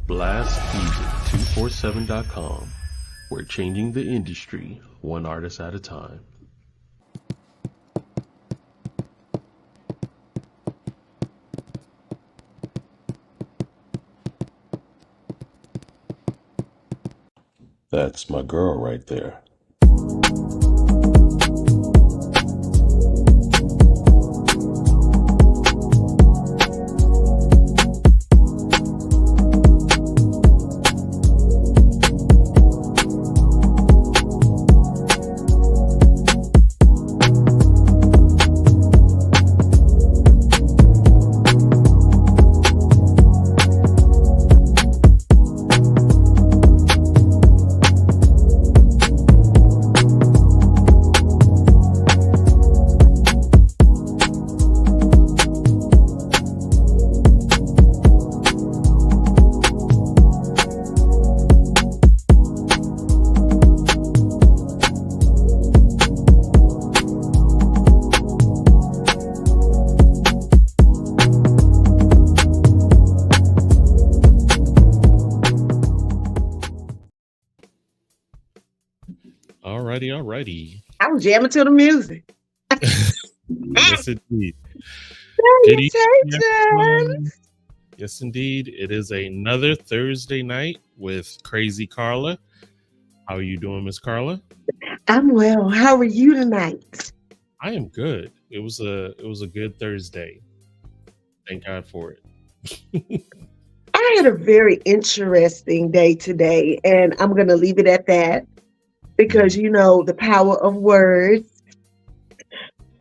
blastmusic247.com. We're changing the industry one artist at a time. That's my girl right there. Alrighty. I'm jamming to the music. Yes, indeed. Good evening, everyone. Yes, indeed. It is another Thursday night with Crazy Carla. How are you doing, Miss Carla? I'm well. How are you tonight? I am good. It was a good Thursday. Thank God for it. I had a very interesting day today, and I'm going to leave it at that because you know the power of words.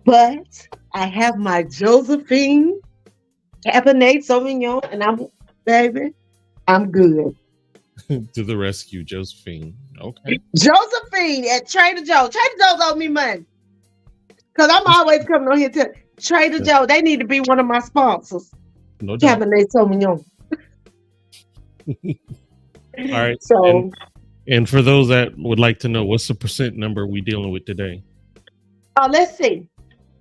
But I have my Josephine Cabernet Sauvignon, and I'm good. To the rescue, Josephine. Okay. Josephine at Trader Joe. Trader Joe's owe me money because I'm always coming on here to Trader Joe. They need to be one of my sponsors. No doubt. Cabernet Sauvignon. All right. So, and for those that would like to know, what's the percent number we dealing with today? let's see,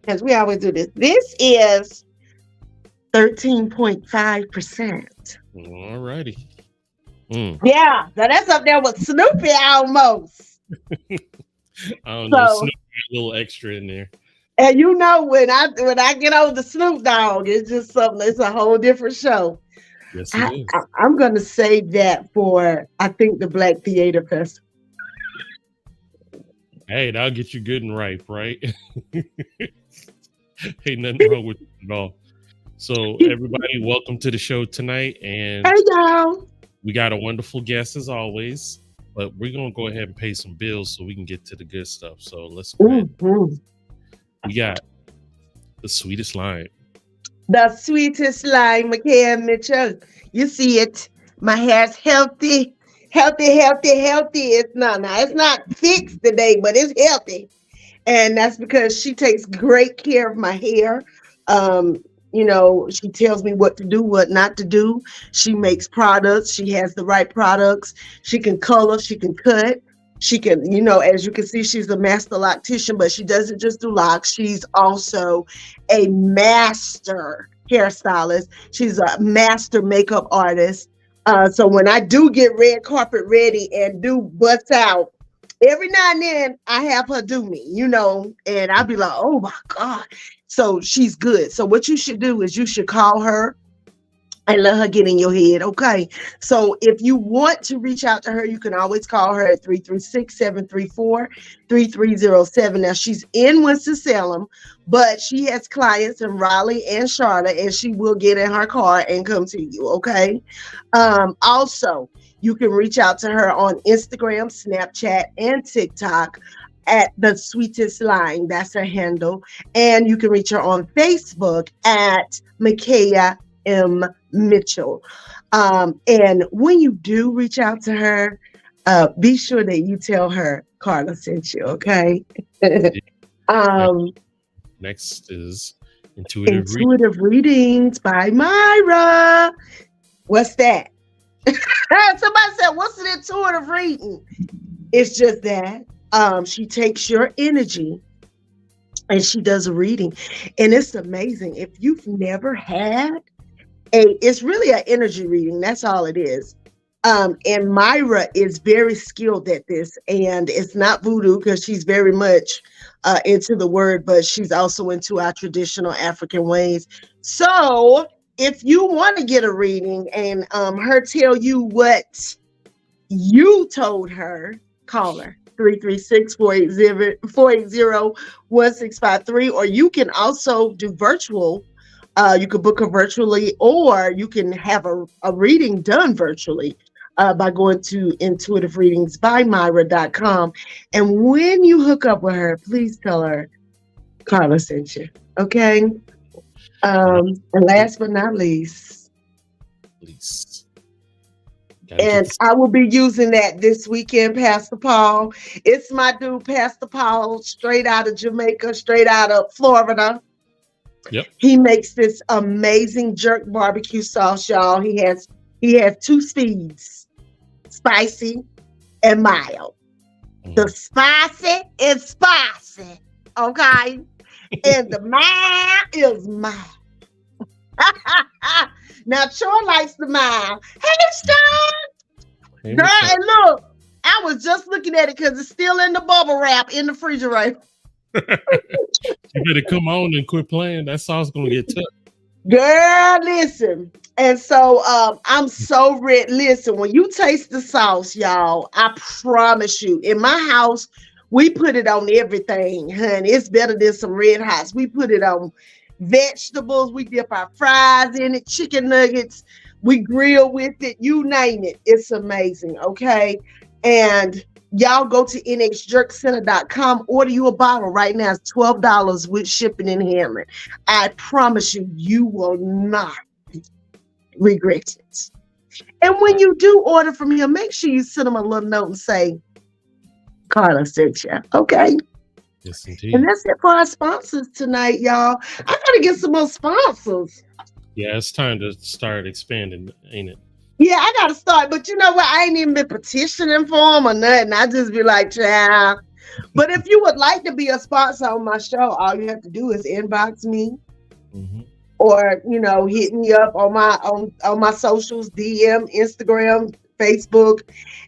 because we always do this. This is 13.5%. All righty. Yeah, so that's up there with Snoopy almost. I don't know. So, Snoop got a little extra in there. and you know when I get over the Snoop Dogg, it's just something. It's a whole different show. Yes, it is. I'm going to save that for, I think, the Black Theater Festival. Hey, that'll get you good and ripe, right? Ain't nothing wrong with it at all. So, everybody, welcome to the show tonight. And Hey, y'all. we got a wonderful guest as always, but we're going to go ahead and pay some bills so we can get to the good stuff. So, let's go ahead. We got the sweetest line. The sweetest line, Micaiah Mitchell. You see it. My hair's healthy. It's not fixed today, but it's healthy. And that's because she takes great care of my hair. You know, she tells me what to do, what not to do. She makes products. She has the right products. She can color, she can cut. She can, you know, as you can see, she's a master loctician, but she doesn't just do locks. She's also a master hairstylist. She's a master makeup artist. So when I do get red carpet ready and do bust out, every now and then I have her do me, you know, and I'll be like, oh my God. So she's good. So what you should do is you should call her and let her get in your head. Okay. So if you want to reach out to her, you can always call her at 336-734-3307. Now she's in Winston-Salem, but she has clients in Raleigh and Charlotte, and she will get in her car and come to you. Okay. Also, you can reach out to her on Instagram, Snapchat, and TikTok at The Sweetest Line. That's her handle. And you can reach her on Facebook at Micaiah M. Mitchell. And when you do reach out to her, be sure that you tell her Carla sent you, okay? Next is Intuitive Readings by Myra. What's that? Somebody said, what's an intuitive reading? It's just that she takes your energy and she does a reading. And it's amazing. If you've never had it's really an energy reading. That's all it is. And Myra is very skilled at this, and it's not voodoo because she's very much into the word, but she's also into our traditional African ways. So if you want to get a reading and her tell you what you told her, call her 336-480-1653, or you can also do virtual. You could book her virtually, or you can have a reading done virtually by going to intuitivereadingsbymyra.com. And when you hook up with her, please tell her Carla sent you. Okay. And last but not least, and I will be using that this weekend, Pastor Paul. It's my dude, Pastor Paul, straight out of Jamaica, straight out of Florida. Yep. He makes this amazing jerk barbecue sauce, y'all. He has 2 speeds, spicy and mild. The spicy is spicy, okay? And the mild is mild. Now, Troy likes the mild. Hey, Sean! Girl, and look, I was just looking at it because it's still in the bubble wrap in the refrigerator. You better come on and quit playing. That sauce gonna get tough. Girl, listen. And so I'm so ready. Listen, when you taste the sauce, y'all, I promise you, in my house, we put it on everything, honey. It's better than some Red Hots. We put it on vegetables. We dip our fries in it, chicken nuggets. We grill with it. You name it. It's amazing, okay? And y'all go to nxjerkcenter.com, order you a bottle right now. It's $12 with shipping and handling. I promise you, you will not regret it. And when you do order from here, make sure you send them a little note and say, Carla sent you, okay? Yes, indeed. And that's it for our sponsors tonight, y'all. I gotta get some more sponsors. Yeah, it's time to start expanding, ain't it? Yeah, I gotta start, but you know what? I ain't even been petitioning for them or nothing. I just be like, child. But if you would like to be a sponsor on my show, all you have to do is inbox me, or hit me up on my socials, DM, Instagram, Facebook,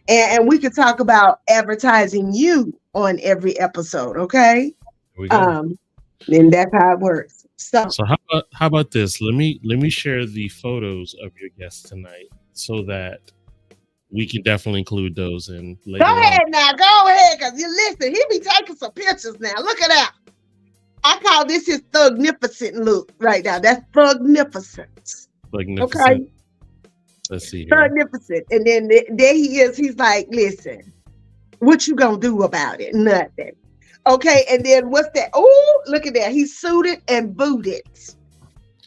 and we could talk about advertising you on every episode. Okay, and that's how it works. So how about this? Let me share the photos of your guests tonight, so that we can definitely include those in later. Go ahead, because you listen, he be taking some pictures now. Look at that. I call this his thugnificent look right now. That's thugnificent. Okay. Let's see here. Thugnificent. And then there he is. He's like, listen, what you gonna do about it? Nothing. Okay, and then what's that? Oh, look at that. He's suited and booted.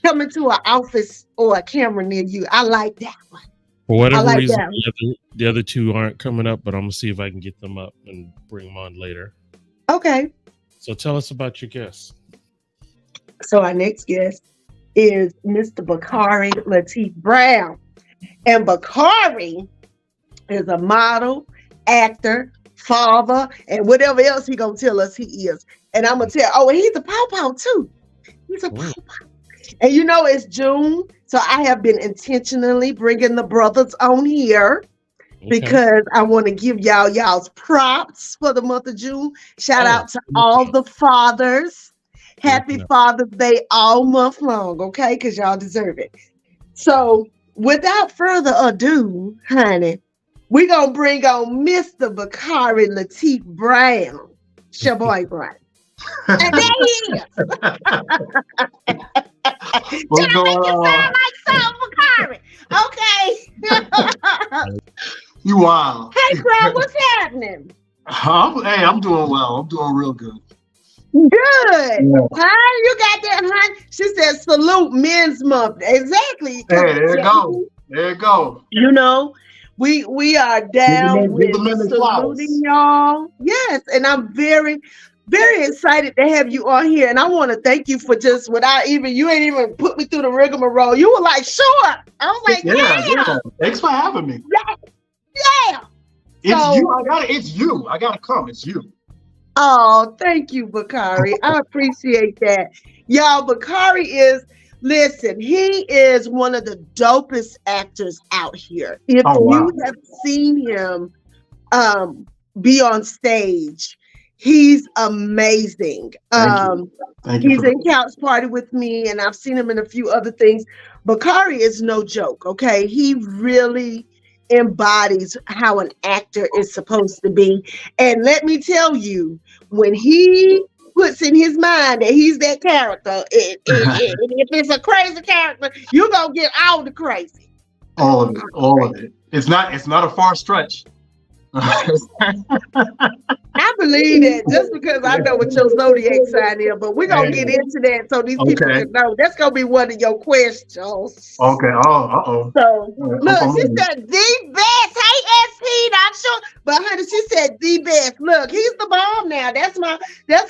Coming to an office or a camera near you. I like that one. For whatever reason, the other two aren't coming up, but I'm going to see if I can get them up and bring them on later. Okay. So tell us about your guests. So our next guest is Mr. Bakari Lateef Brown. And Bakari is a model, actor, father, and whatever else he gonna tell us he is. And I'm gonna tell, and he's a pawpaw too. He's a pawpaw. And it's June, so I have been intentionally bringing the brothers on here because I want to give y'all's props for the month of June. Shout out to all the fathers. Happy Father's Day all month long, okay? Because y'all deserve it. So without further ado, honey, we're going to bring on Mr. Bakari Lateef Brown. It's your boy, Brian. And there he is. What's going on? Sound like something, Bakari. Okay. You wild. Hey, Brad, what's happening? Hey, I'm doing well. I'm doing real good. Good. Yeah. Huh? You got that, huh? She said, salute Men's Month. Exactly. Hey, there you go. There you go. We are down with saluting y'all. Yes, and I'm very, very excited to have you on here. And I want to thank you for just you ain't even put me through the rigmarole. You were like, sure. I was like, yeah. Thanks for having me. Yeah. It's you. I gotta come. It's you. Oh, thank you, Bakari. I appreciate that. Y'all, Bakari is Listen, he is one of the dopest actors out here. If Oh wow. you have seen him be on stage, he's amazing. Thank you. Thank you He's for in Couch Party with me, and I've seen him in a few other things. Bakari is no joke, okay? He really embodies how an actor is supposed to be. And let me tell you, when he puts in his mind that he's that character, if it's a crazy character, you're going to get all the crazy. all of it. All of it. It's not a far stretch. I believe that just because I know what your zodiac sign is, but we're going to get into that so these people can know. That's going to be one of your questions. Okay. Oh, uh-oh. So, look, she said the best. Hey, SP, not sure. But, honey, she said the best. Look, he's the bomb now. That's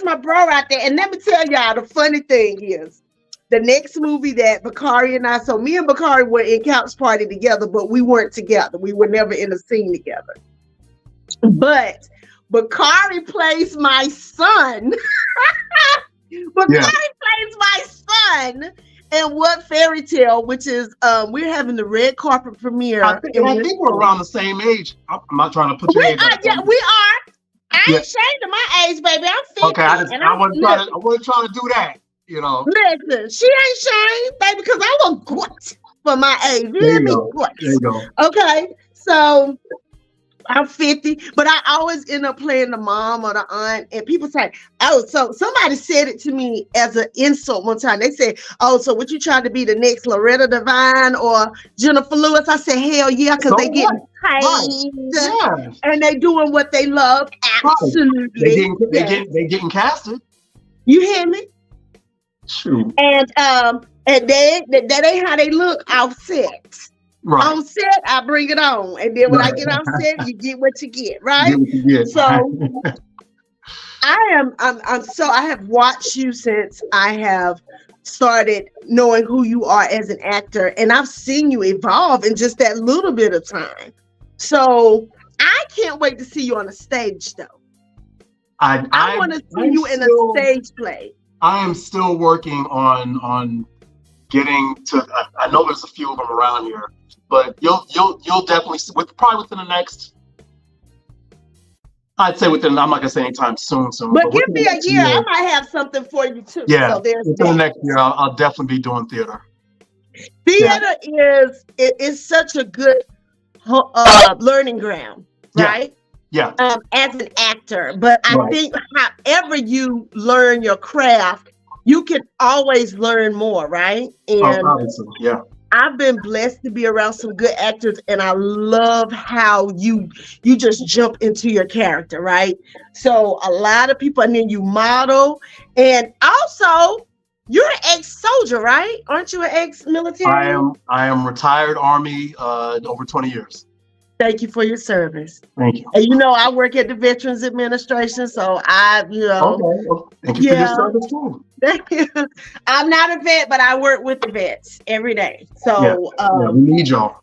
my bro right there. And let me tell y'all, the funny thing is, the next movie that Bakari and I, so me and Bakari were in Couch Party together, but we weren't together. We were never in a scene together. But Bakari plays my son. Plays my son in What Fairy Tale, which is we're having the red carpet premiere. I think we're around the same age. I'm not trying to put your age up. Yeah, we are. I ain't ashamed of my age, baby. I'm 50. Okay, I wasn't trying to do that. You know. Listen, she ain't ashamed, baby, because I was good for my age. You hear me? There you go. Okay, so I'm 50, but I always end up playing the mom or the aunt, and people say, "Oh, so somebody said it to me as an insult one time." They said, "Oh, so what you trying to be the next Loretta Devine or Jennifer Lewis?" I said, "Hell yeah," because they getting paid and they doing what they love. Absolutely, they getting casted. You hear me? Shoot. And that ain't how they look offset. Right. On set, I bring it on, and then when I get off set, you get what you get, right? Get what you get. So I have watched you since I have started knowing who you are as an actor, and I've seen you evolve in just that little bit of time. So I can't wait to see you on a stage, though. I want to see you in a stage play. I am still working on getting to. I know there's a few of them around here. But you'll definitely probably within the next. I'd say within. I'm not gonna say anytime soon. But give me a year. I might have something for you too. Yeah. So within the next year, I'll definitely be doing theater. Theater is such a good learning ground, right? Yeah. As an actor, but I think however you learn your craft, you can always learn more, right? And obviously, yeah. I've been blessed to be around some good actors, and I love how you just jump into your character, right? So a lot of people, and then you model, and also you're an ex-soldier, right? Aren't you an ex-military? I am retired Army, over 20 years. Thank you for your service. Thank you. And I work at the Veterans Administration, so Okay. Well, thank you for your service too. Thank you. I'm not a vet, but I work with the vets every day. So we need y'all.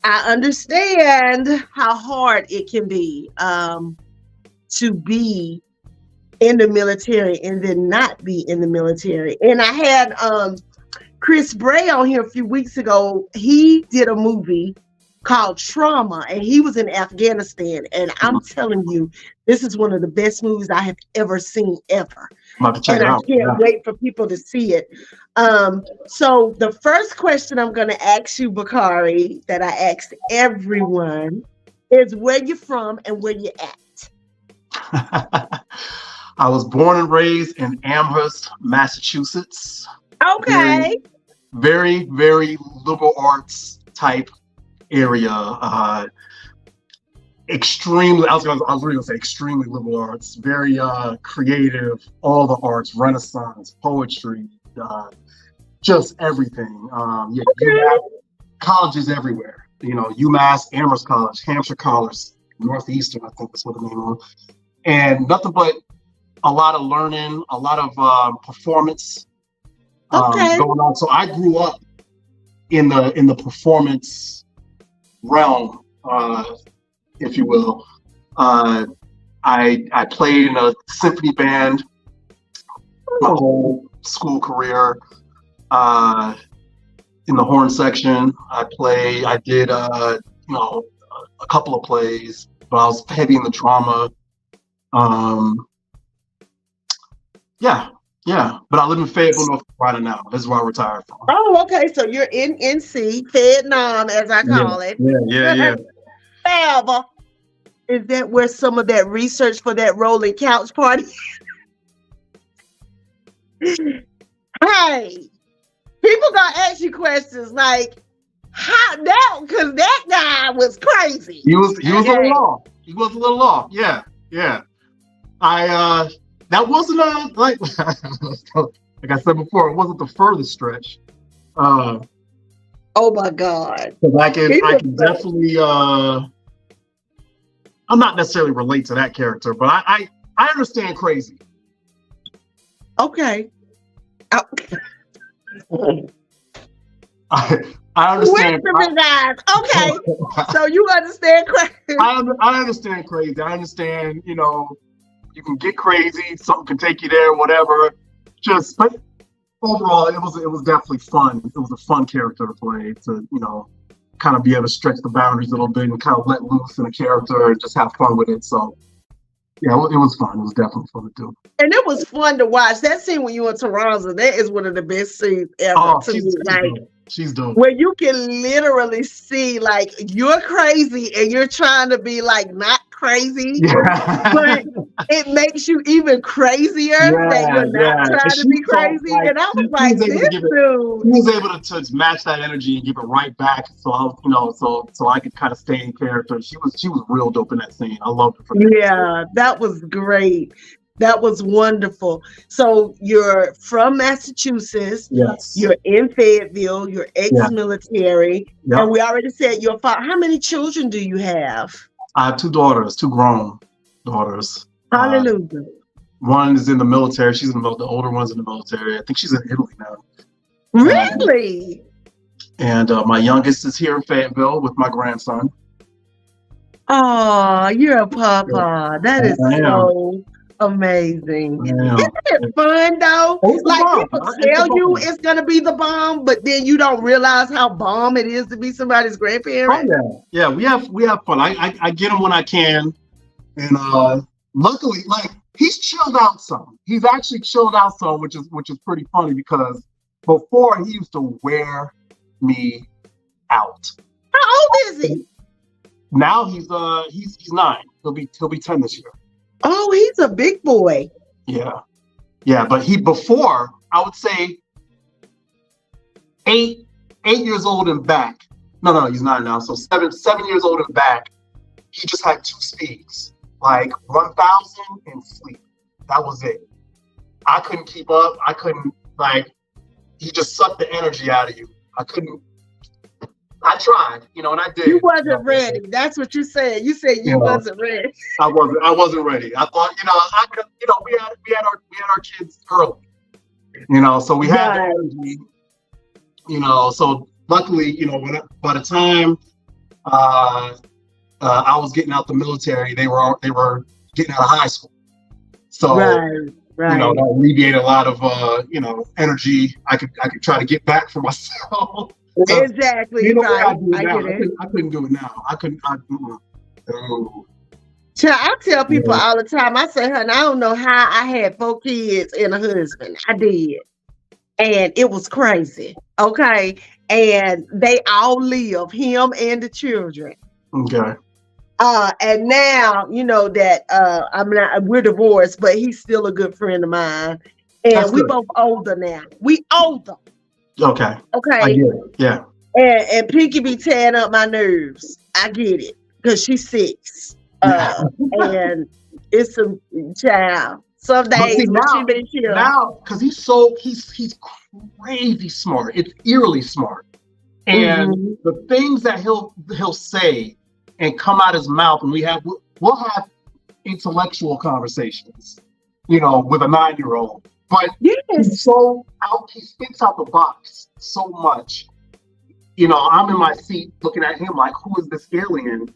I understand how hard it can be to be in the military and then not be in the military. And I had Chris Bray on here a few weeks ago. He did a movie called Trauma, and he was in Afghanistan. And I'm telling you, this is one of the best movies I have ever seen ever. I'm about to check it out. I can't wait for people to see it. So the first question I'm going to ask you, Bakari, that I asked everyone is where you're from and where you're at. I was born and raised in Amherst, Massachusetts. Okay. Very, very liberal arts type area. Extremely, I was really gonna say extremely liberal arts, very creative, all the arts, Renaissance, poetry, just everything. You have colleges everywhere. UMass, Amherst College, Hampshire College, Northeastern, I think that's what the name was, and nothing but a lot of learning, a lot of performance going on. So I grew up in the performance realm. If you will. I played in a symphony band my whole school career. In the horn section, I did a couple of plays, but I was heavy in the drama. But I live in Fayetteville, North Carolina now. This is where I retired from. Oh, okay. So you're in NC, Vietnam, as I call it. Yeah. Fayetteville. Is that where some of that research for that rolling couch party? Hey, people gonna ask you questions like, how that? Because that guy was crazy. He was a little off. He was a little off. Yeah. That wasn't like I said before, it wasn't the furthest stretch. Oh my God. I can definitely I'm not necessarily relate to that character, but I understand crazy. Okay. I understand. Okay, so you understand crazy. I understand crazy. I understand. You can get crazy. Something can take you there. Whatever. But overall, it was definitely fun. It was a fun character to play. To kind of be able to stretch the boundaries a little bit and kind of let loose in a character and just have fun with it. So. Yeah, it was fun. It was definitely fun to do. And it was fun to watch. That scene when you were in Toronto, that is one of the best scenes ever. Oh, she's dope. Where you can literally see, like, you're crazy and you're trying to be, like, not crazy. Yeah. But it makes you even crazier that you're not trying to be crazy. And I was like, this dude. He was able to match that energy and give it right back. So I was, so I could kind of stay in character. She was real dope in that scene. I loved her for that. Yeah, that was great. That was wonderful. So you're from Massachusetts. Yes. You're in Fayetteville. You're ex-military. Yeah. And we already said your father. How many children do you have? I have two grown daughters. Hallelujah. One is in the military. She's in the older one's in the military. I think she's in Italy now. Really? And my youngest is here in Fayetteville with my grandson. Oh, you're a papa. That is so amazing. Isn't it fun though? Like people tell you it's gonna be the bomb, but then you don't realize how bomb it is to be somebody's grandparent. Oh, yeah, we have fun. I get him when I can, and luckily, like he's chilled out some. He's actually chilled out some, which is pretty funny because before he used to wear me out. How old is he? Now he's 9. He'll be 10 this year. Oh, he's a big boy. Yeah. But before, I would say 8 years old and back. No, he's 9 now. So 7 years old and back. He just had 2 speeds, like 1,000 and sleep. That was it. I couldn't keep up. He just sucked the energy out of you. I couldn't. I tried, and I did. You wasn't ready. That's what you said. You said you wasn't ready. I wasn't ready. I thought, I could, we had our kids early, so we had the energy, so luckily, by the time I was getting out the military, they were getting out of high school. So right. That alleviated a lot of energy I could try to get back for myself. Exactly. Right. I couldn't do it now. I couldn't. I tell people all the time. I say, honey, I don't know how I had 4 kids and a husband. I did, and it was crazy. Okay, and they all live, him and the children. Okay. And now that we're divorced, but he's still a good friend of mine, and That's we good. both older now. We older. Okay. I get it. Yeah. And Pinky be tearing up my nerves. I get it because she's 6, and it's a child. Some days she been chill. Now, because he's crazy smart. It's eerily smart, and the things that he'll say and come out his mouth, and we'll have intellectual conversations, with a 9-year-old. But he's so out, he spits out the box so much. I'm in my seat looking at him like, who is this alien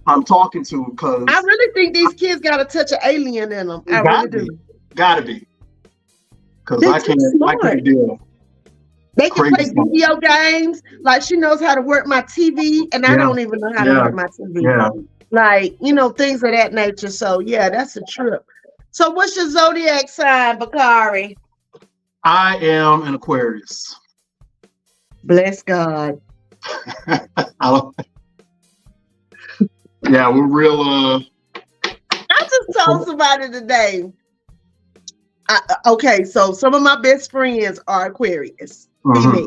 I'm talking to? Because I really think these kids got a touch of alien in them. I really do. Gotta be. Because I can't deal. They can play Crazy stuff. video games. Like she knows how to work my TV, and I don't even know how to work my TV. Yeah. Like, things of that nature. So yeah, that's a trip. So what's your zodiac sign, Bakari? I am an Aquarius. Bless God. Yeah, we're real. I just told somebody today. Okay, so some of my best friends are Aquarius, female.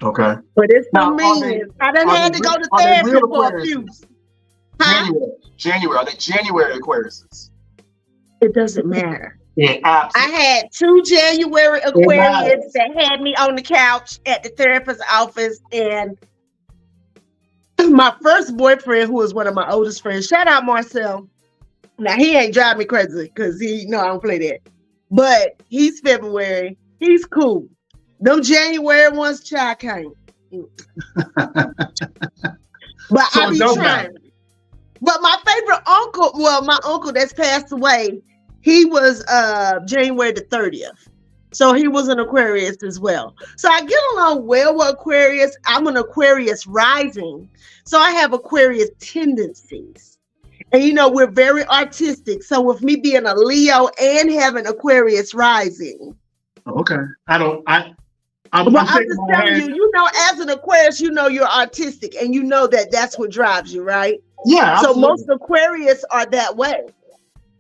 Okay. But it's Now, for me. I done had to go to therapy for a few. January. Are they January Aquariuses? It doesn't matter. Yeah, absolutely. I had 2 January Aquarius that had me on the couch at the therapist's office, and my first boyfriend, who was one of my oldest friends, shout out Marcel. Now he ain't driving me crazy because I don't play that. But he's February. He's cool. Them January ones, child can't. But So I be trying. But my favorite uncle, my uncle that's passed away, he was January the 30th. So he was an Aquarius as well. So I get along well with Aquarius. I'm an Aquarius rising. So I have Aquarius tendencies. And we're very artistic. So with me being a Leo and having Aquarius rising. Okay. I'm just telling you, as an Aquarius, you're artistic and that's what drives you, right? Yeah. Absolutely. So most Aquarius are that way.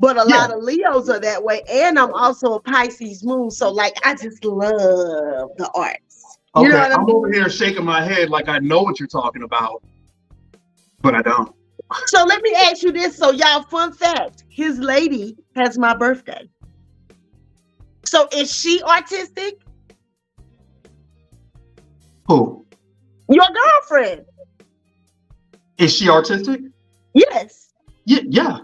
But a lot of Leos are that way. And I'm also a Pisces moon. So I just love the arts. Okay. You know what I mean? Over here shaking my head like I know what you're talking about, but I don't. So let me ask you this. So y'all, fun fact, his lady has my birthday. So is she artistic? Who? Your girlfriend. Is she artistic? Yes. Yeah,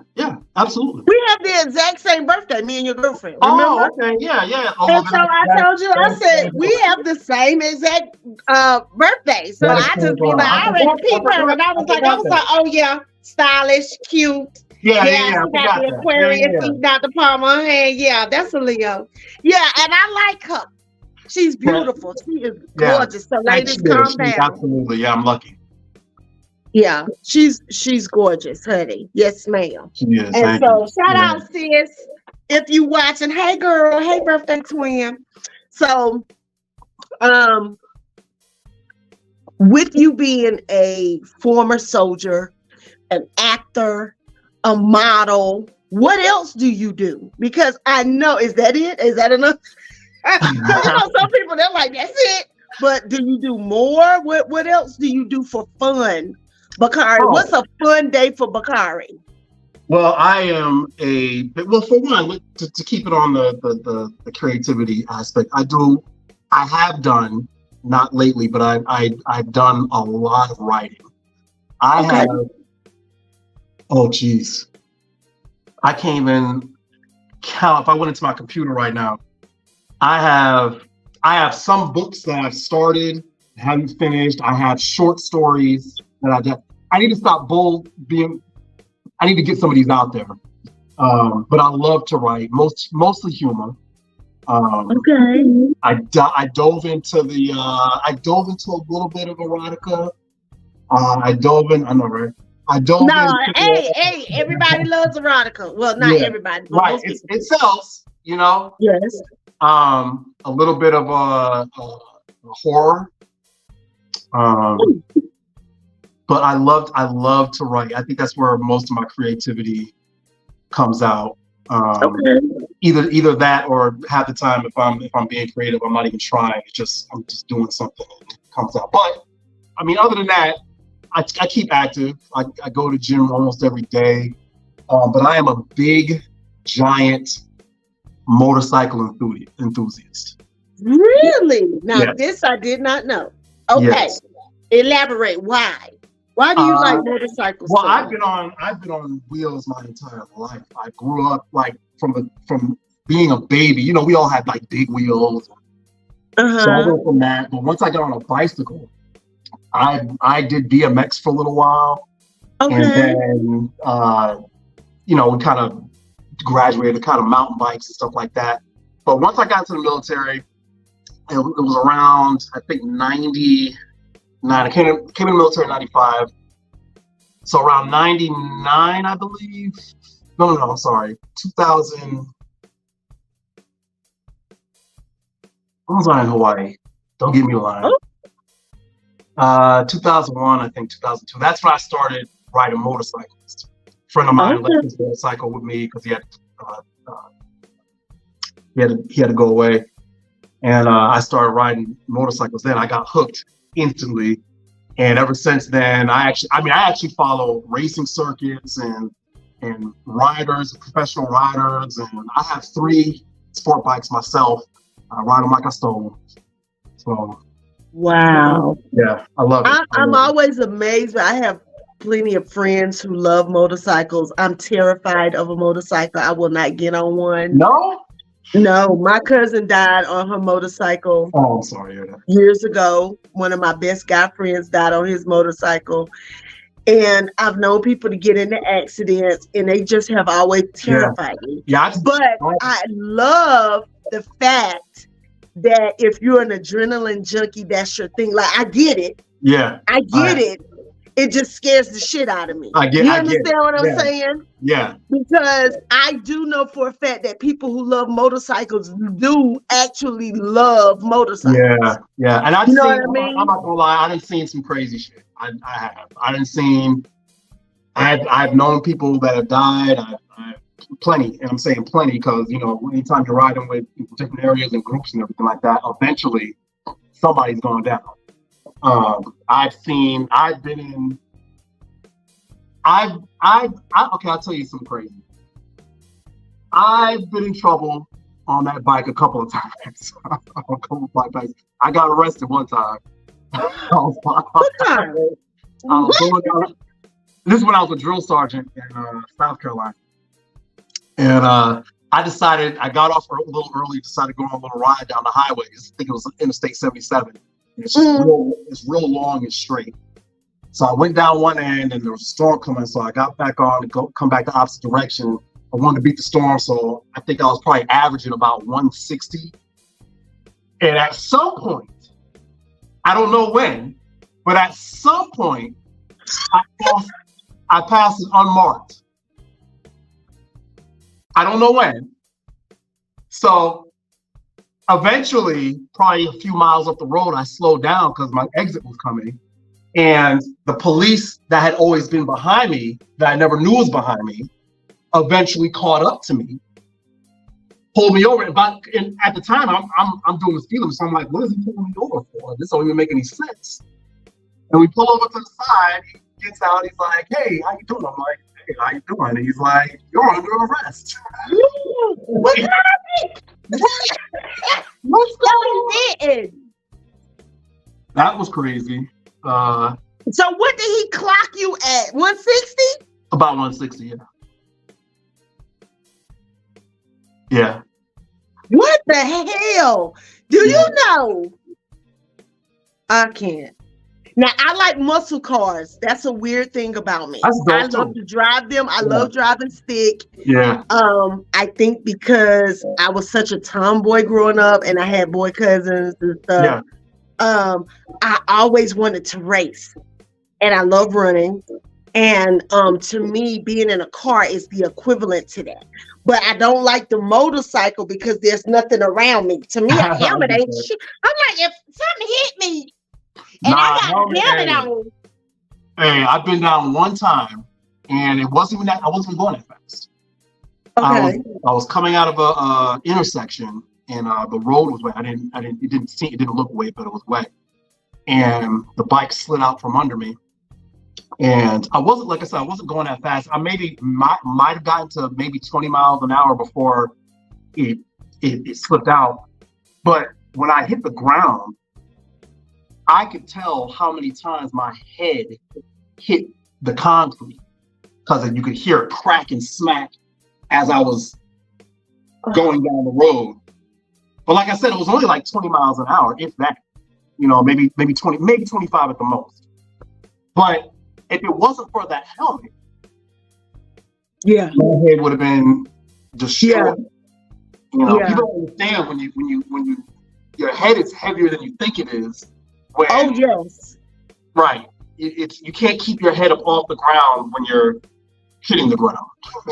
absolutely. We have the exact same birthday, me and your girlfriend. Remember? Oh, okay, yeah. Oh, and so I told you, I said, we have the same exact birthday. So I just, I already peeped her, and I was like, oh yeah, stylish, cute. Yeah. She got the Aquarius, she got the palm on her hand. Yeah, that's a Leo. Yeah, and I like her. She's beautiful. She is gorgeous. So ladies, calm down. Absolutely, yeah, I'm lucky. Yeah, she's gorgeous, honey. Yes, ma'am. Yes, and so shout out, sis, if you watching. Hey, girl. Hey, birthday twin. So, with you being a former soldier, an actor, a model, what else do you do? Because I know, is that it? Is that enough? Some people, they're like, that's it. But do you do more? What else do you do for fun? Bakari, what's a fun day for Bakari? Well, I am for one, to keep it on the creativity aspect, I have done, not lately, but I've done a lot of writing. I can't even count. If I went into my computer right now, I have some books that I've started, haven't finished. I have short stories that I need to stop I need to get some of these out there. But I love to write, mostly humor. I dove into a little bit of erotica. I know, right? Everybody loves erotica. Well, not everybody, but right. It sells, Yes. A little bit of a horror. But I love to write. I think that's where most of my creativity comes out. Either that, or half the time if I'm being creative, I'm not even trying. I'm just doing something and it comes out. But I mean, other than that, I keep active. I go to gym almost every day. But I am a big, giant motorcycle enthusiast. Really? Now this I did not know. Okay. Yes. Elaborate. Why? Why do you like motorcycles? Well, I've been on wheels my entire life. I grew up from being a baby. We all had big wheels. So I went from that. But once I got on a bicycle, I did BMX for a little while. Okay. And then we kind of graduated to kind of mountain bikes and stuff like that. But once I got to the military, it was around, I think, 99. I came in the military in 95. So around 99, I believe. No, I'm sorry. 2000. When was I in Hawaii? Don't give me a line. 2001, I think 2002. That's when I started riding motorcycles. A friend of mine left his motorcycle with me because he had to go away, and I started riding motorcycles. Then I got hooked instantly, and ever since then, I actually follow racing circuits and riders, professional riders, and I have 3 sport bikes myself. I ride them like I stole them. So. Wow. Yeah, I love it. I'm always amazed. I have plenty of friends who love motorcycles. I'm terrified of a motorcycle. I will not get on one. No, my cousin died on her motorcycle. Oh, I'm sorry. Years ago. One of my best guy friends died on his motorcycle. And I've known people to get into accidents, and they just have always terrified me. Yeah. But I love the fact that if you're an adrenaline junkie, that's your thing. Like, I get it. Yeah. I get it. It just scares the shit out of me. You understand what I'm saying? Yeah. Because I do know for a fact that people who love motorcycles do actually love motorcycles. Yeah. Yeah. And I've seen, what I mean? I'm not gonna lie, I done seen some crazy shit. I have. I've known people that have died. Plenty, and I'm saying plenty because, you know, anytime you're riding with different areas and groups and everything like that, eventually somebody's going down. I'll tell you something crazy. I've been in trouble on that bike a couple of times. I got arrested one time. This is when I was a drill sergeant in South Carolina. And I got off a little early, decided to go on a little ride down the highway. I think it was Interstate 77. It's real long and straight. So I went down one end and there was a storm coming. So I got back on to come back the opposite direction. I wanted to beat the storm. So I think I was probably averaging about 160. And at some point, I don't know when, but at some point, I passed it unmarked. I don't know when. So eventually, probably a few miles up the road, I slowed down because my exit was coming. And the police that had always been behind me, that I never knew was behind me, eventually caught up to me, pulled me over. And at the time, I'm doing the speed limit. So I'm like, what is he pulling me over for? This don't even make any sense. And we pull over to the side. He gets out. He's like, hey, how you doing? I'm like, hey, how you doing? And he's like, you're under arrest. What happened? What's going on? That was crazy. So what did he clock you at? 160? About 160, yeah. Yeah. What the hell? Do you know? I can't. Now, I like muscle cars. That's a weird thing about me. I love to drive them. I love driving stick. Yeah. I think because I was such a tomboy growing up and I had boy cousins and stuff. Yeah. I always wanted to race. And I love running. And to me, being in a car is the equivalent to that. But I don't like the motorcycle because there's nothing around me. To me, a helmet ain't shit. I'm like, if something hit me, and I got a helmet on. Hey, I've been down one time, and it wasn't even that. I wasn't even going that fast. Okay. I was coming out of a intersection, and the road was wet. It didn't look wet, but it was wet. And the bike slid out from under me. And I wasn't, like I said, I wasn't going that fast. I might have gotten to maybe 20 miles an hour before it slipped out. But when I hit the ground, I could tell how many times my head hit the concrete because you could hear it crack and smack as I was going down the road. But like I said, it was only like 20 miles an hour, if that, maybe 20, maybe 25 at the most. But if it wasn't for that helmet, my head would have been destroyed. You don't understand when your head is heavier than you think it is. When, Oh yes. right. It's you can't keep your head up off the ground when you're hitting the ground.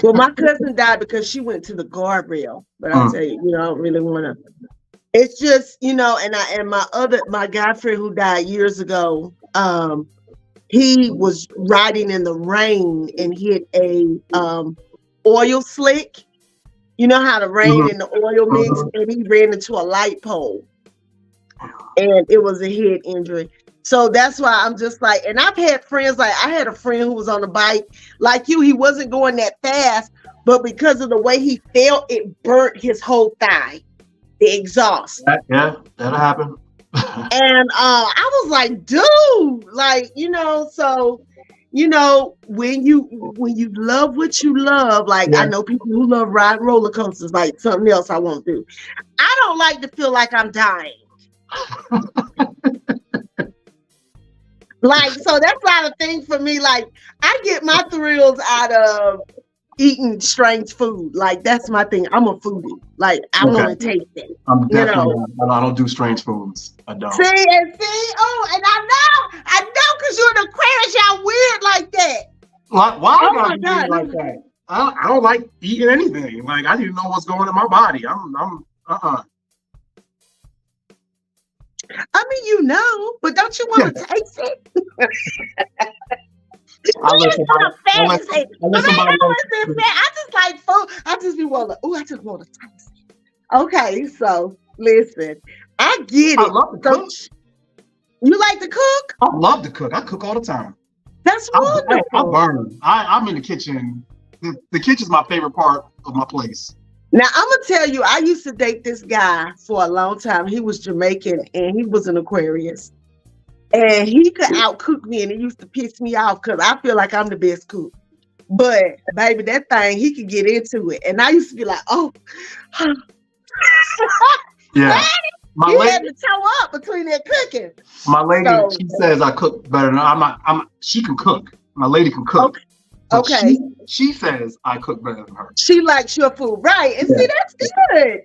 Well, my cousin died because she went to the guardrail. But I'll tell you, I don't really want to. It's just, and my guy friend who died years ago, he was riding in the rain and hit a oil slick. You know how the rain and the oil mix, and he ran into a light pole, and it was a head injury. So that's why I'm just like, and I've had friends, like I had a friend who was on a bike like you. He wasn't going that fast, but because of the way he felt, it burnt his whole thigh, the exhaust. Yeah, that'll happen. And I was like, dude, like, so, when you love what you love, like I know people who love riding roller coasters, like something else I won't do. I don't like to feel like I'm dying. Like, so that's not a thing for me. Like, I get my thrills out of eating strange food. Like, that's my thing. I'm a foodie. Like, I want to taste it. I'm definitely I don't do strange foods. I don't. See, and I know, because you're an Aquarius, y'all weird like that. Why oh my God, like that? I don't like eating anything. Like, I need to know what's going in my body. I mean, but don't you want to taste it? I just like food. I just be wanting. I just want to taste it. Okay, so listen, I get it. I love to cook. You like to cook? I love to cook. I cook all the time. That's wonderful. I burn. I'm in the kitchen. The kitchen's my favorite part of my place. Now, I'm going to tell you, I used to date this guy for a long time. He was Jamaican, and he was an Aquarius. And he could outcook me, and it used to piss me off because I feel like I'm the best cook. But, baby, that thing, he could get into it. And I used to be like, oh. Yeah. You had to toe up between that cooking. My lady, she says I cook better than she can cook. My lady can cook. Okay. She says I cook better than her. She likes your food, right? And see, that's good.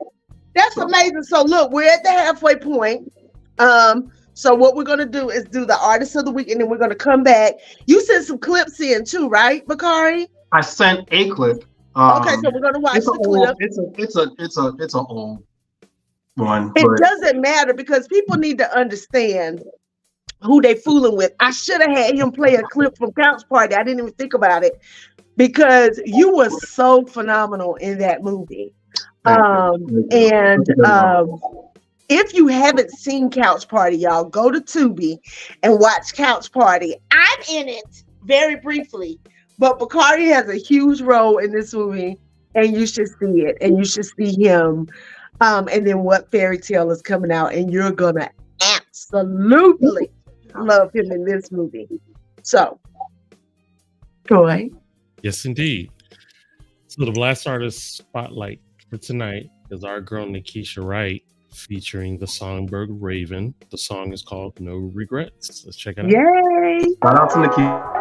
That's amazing. So look, we're at the halfway point. So what we're gonna do is do the artist of the week, and then we're gonna come back. You sent some clips in too, right, Bakari? I sent a clip. Okay, so we're gonna watch the clip. It's an old one. It doesn't matter because people need to understand who they fooling with. I should have had him play a clip from Couch Party. I didn't even think about it because you were so phenomenal in that movie. If you haven't seen Couch Party, y'all, go to Tubi and watch Couch Party. I'm in it very briefly, but Bakari has a huge role in this movie, and you should see it, and you should see him. And then What Fairy Tale is coming out, and you're gonna absolutely love him in this movie. So, Troy. Yes, indeed. So the Blast Artist Spotlight for tonight is our girl Nikisha Wright featuring the Songbird Raven. The song is called No Regrets. Let's check it out. Yay! Shout out to Nikisha.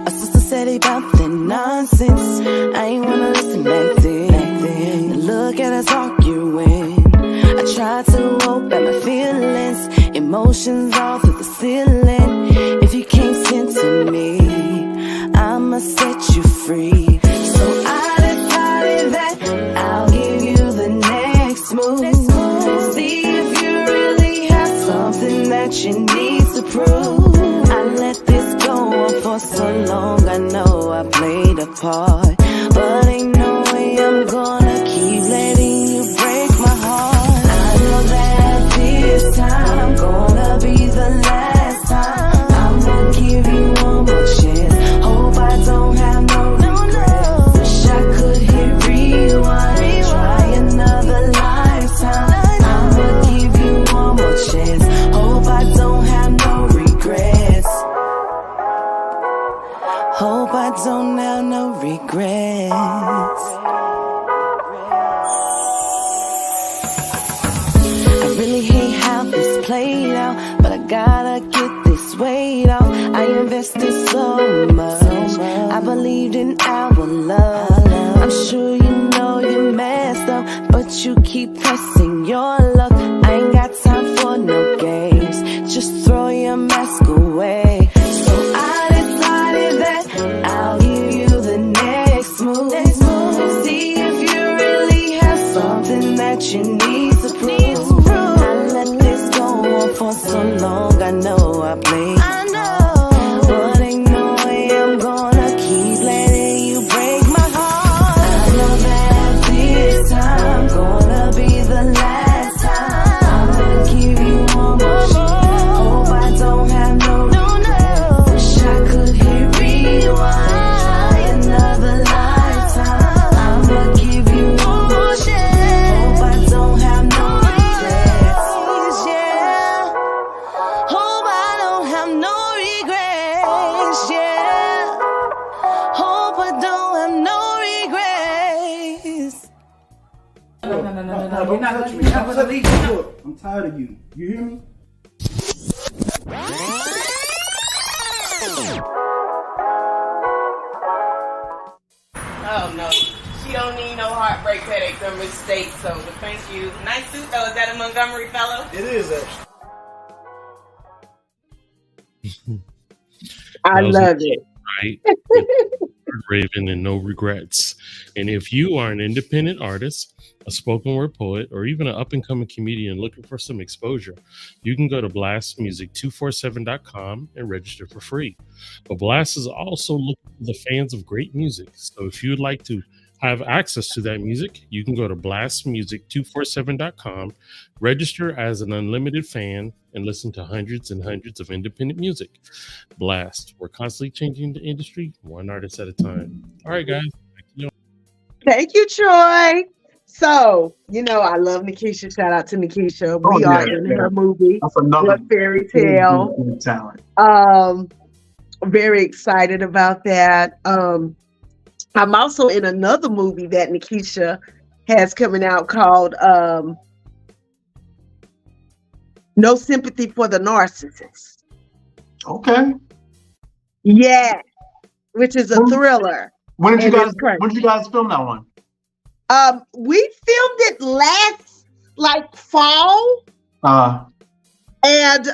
My sister said about the nonsense. I ain't wanna listen back then. Look at us arguing. I tried to open my feelings, emotions all through the ceiling. If you can't send to me, I'ma set you free. So I decided that I'll give you the next move. See if you really have something that you need to prove. I let this go on for so long, I know I played a part, but ain't no way I'm gonna keep letting you break my heart. I know that this time gonna be the last time. I'm gonna give you one more chance. Hope I don't have no regrets. Wish I could hit rewind, try another lifetime. I'm gonna give you one more chance. Hope I don't have no regrets. Hope I don't have no regrets. I really hate how this played out, but I gotta get this weight off. I invested so much, I believed in our love. I'm sure you know you messed up, but you keep pressing your luck. I ain't got time for no games, just throw your mask away. So I decided that I'll give you the next move. See if you really have something that you need to prove. I let this go on for so long, I know I played. But ain't no way I'm gonna keep letting you break my heart. I know that this time gonna be the last time. I'm gonna give you one more chance. Hope I don't have no regrets. Wish I could hit rewind. Try another lifetime. I'm gonna give you one more chance. Hope I don't have no regrets. Yeah. Hope I don't have no regrets. Yeah. Hope I don't have no regrets. No, you're not touching me. I'm tired of you. You hear me? Oh no, she don't need no heartbreak, headaches, or mistakes. So, but thank you. Nice suit though. Is that a Montgomery fellow? It is actually. I love it. Right? Raven and No Regrets. And if you are an independent artist, a spoken word poet, or even an up and coming comedian looking for some exposure, you can go to blastmusic247.com and register for free. But Blast is also looking for the fans of great music. So if you'd like to have access to that music, you can go to blastmusic247.com, register as an unlimited fan, and listen to hundreds and hundreds of independent music. Blast. We're constantly changing the industry, one artist at a time. All right, guys. Thank you, Troy. So, you know, I love Nikisha. Shout out to Nikisha. We are in her movie, That's another What Fairy Tale. talent. Very excited about that. I'm also in another movie that Nikisha has coming out called No Sympathy for the Narcissist. Okay. Yeah, which is a thriller. When did you And guys? it's When did you guys film that one? We filmed it last fall, and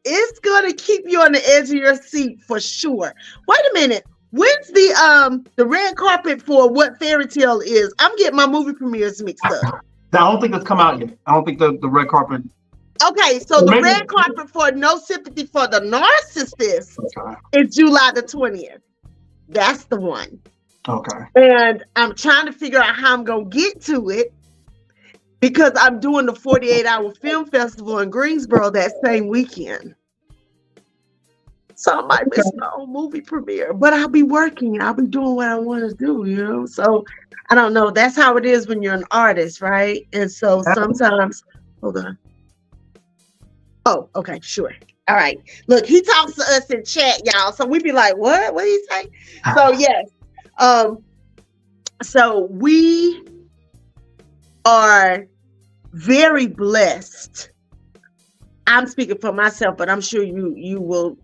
it's gonna keep you on the edge of your seat for sure. Wait a minute. When's the red carpet for What Fairy Tale is? I'm getting my movie premieres mixed up. I don't think it's come out yet. I don't think the red carpet. Okay, so the Maybe- red carpet for No Sympathy for the Narcissist Okay. is July the 20th. That's the one. Okay. And I'm trying to figure out how I'm going to get to it because I'm doing the 48-hour film festival in Greensboro that same weekend. So I might miss my own movie premiere, but I'll be working. I'll be doing what I want to do, you know? So I don't know. That's how it is when you're an artist, right? And so sometimes, hold on. Oh, okay, sure. All right. Look, he talks to us in chat, y'all. So we be like, what? What did he say? So yes. So we are very blessed. I'm speaking for myself, but I'm sure you will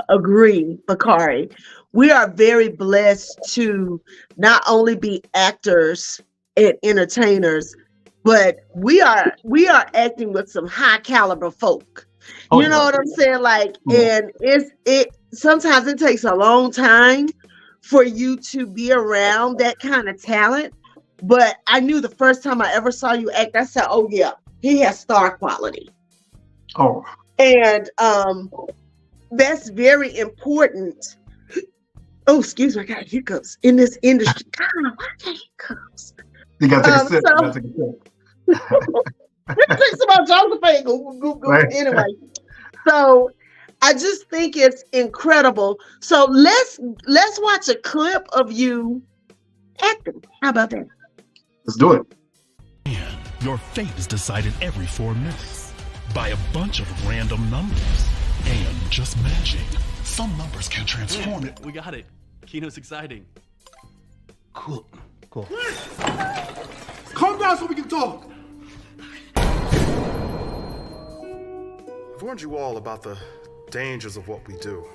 agree, Bakari. We are very blessed to not only be actors and entertainers, but we are acting with some high caliber folk. You know what I'm saying? Like, and it sometimes it takes a long time for you to be around that kind of talent. But I knew the first time I ever saw you act, I said, oh yeah, he has star quality. Oh. And that's very important. Oh, excuse me, I got hiccups in this industry. I don't know why I got hiccups. You gotta take a sip. You gotta take a sip. Think about Josephine. Go. Right. Anyway, so I just think it's incredible. So let's watch a clip of you acting. How about that? Let's do it. And your fate is decided every 4 minutes by a bunch of random numbers and just matching. Some numbers can transform it. We got it. Kino's exciting. Cool. Calm down so we can talk. I've warned you all about the dangers of what we do.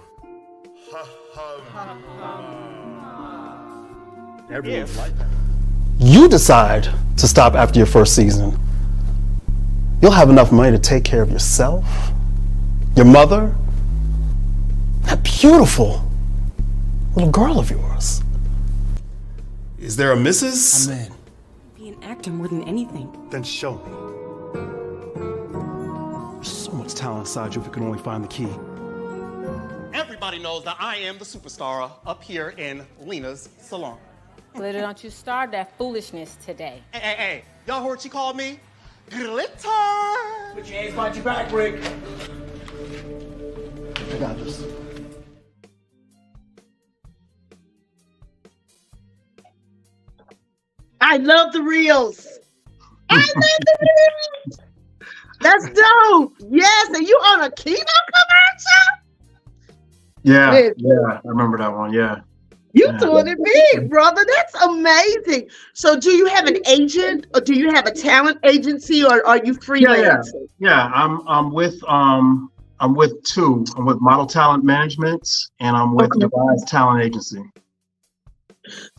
Everyone's like that. You decide to stop after your first season. You'll have enough money to take care of yourself, your mother, that beautiful little girl of yours. Is there a missus? I'm in. Be an actor more than anything. Then show me. There's so much talent inside you if you can only find the key. Everybody knows that I am the superstar up here in Lena's salon. Glitter, don't you start that foolishness today. Hey. Y'all heard what she called me? Glitter! Put your hands behind your back, Rick. I got this. I love the reels. I love the reels. That's dope. Yes, and you on a Kino commercial? Yeah, Listen. yeah, I remember that one. Yeah. You doing it big, brother. That's amazing. So do you have an agent or do you have a talent agency or are you freelancing? Yeah. I'm with two. I'm with Model Talent Management and I'm with Devise Talent Agency.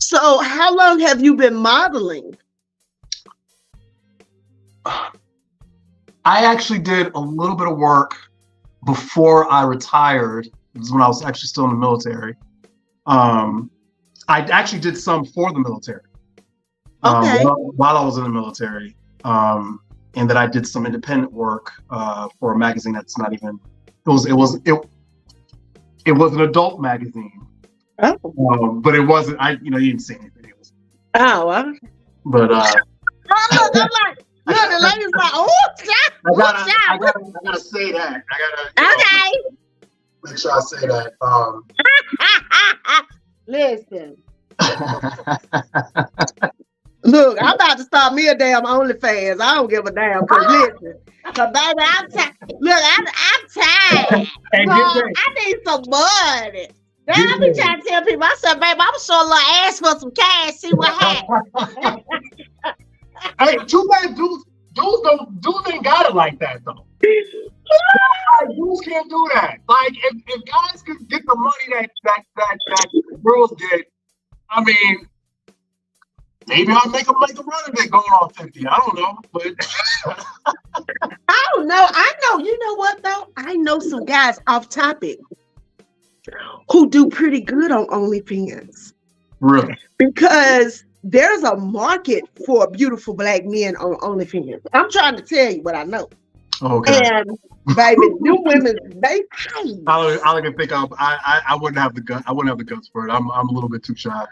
So how long have you been modeling? I actually did a little bit of work before I retired. This is when I was actually still in the military. I actually did some for the military. While I was in the military. And then I did some independent work for a magazine that's not even it was an adult magazine. Oh. But it wasn't you didn't see anything. It was, but I'm like, look, the lady's like, oh, I gotta say that. Make sure I say that. Listen. Look, I'm about to start me a damn OnlyFans. I don't give a damn. Cause listen, cause baby, I'm tired. Look, I'm tired. Hey, I need some money. Now I be trying to tell people, I said, baby, I'm showing a little ass for some cash. See what happens. Hey, too bad dudes ain't got it like that though. Dudes can't do that. Like if guys could get the money that girls get, I mean, maybe I'll make them run a bit going on 50. I don't know, but I don't know. I know. You know what though? I know some guys off topic who do pretty good on OnlyFans. Really? Because there's a market for beautiful black men on OnlyFans. I'm trying to tell you what I know. Okay. And baby, new women, they I can think of. I wouldn't have the guts. I wouldn't have the guts for it. I'm a little bit too shy.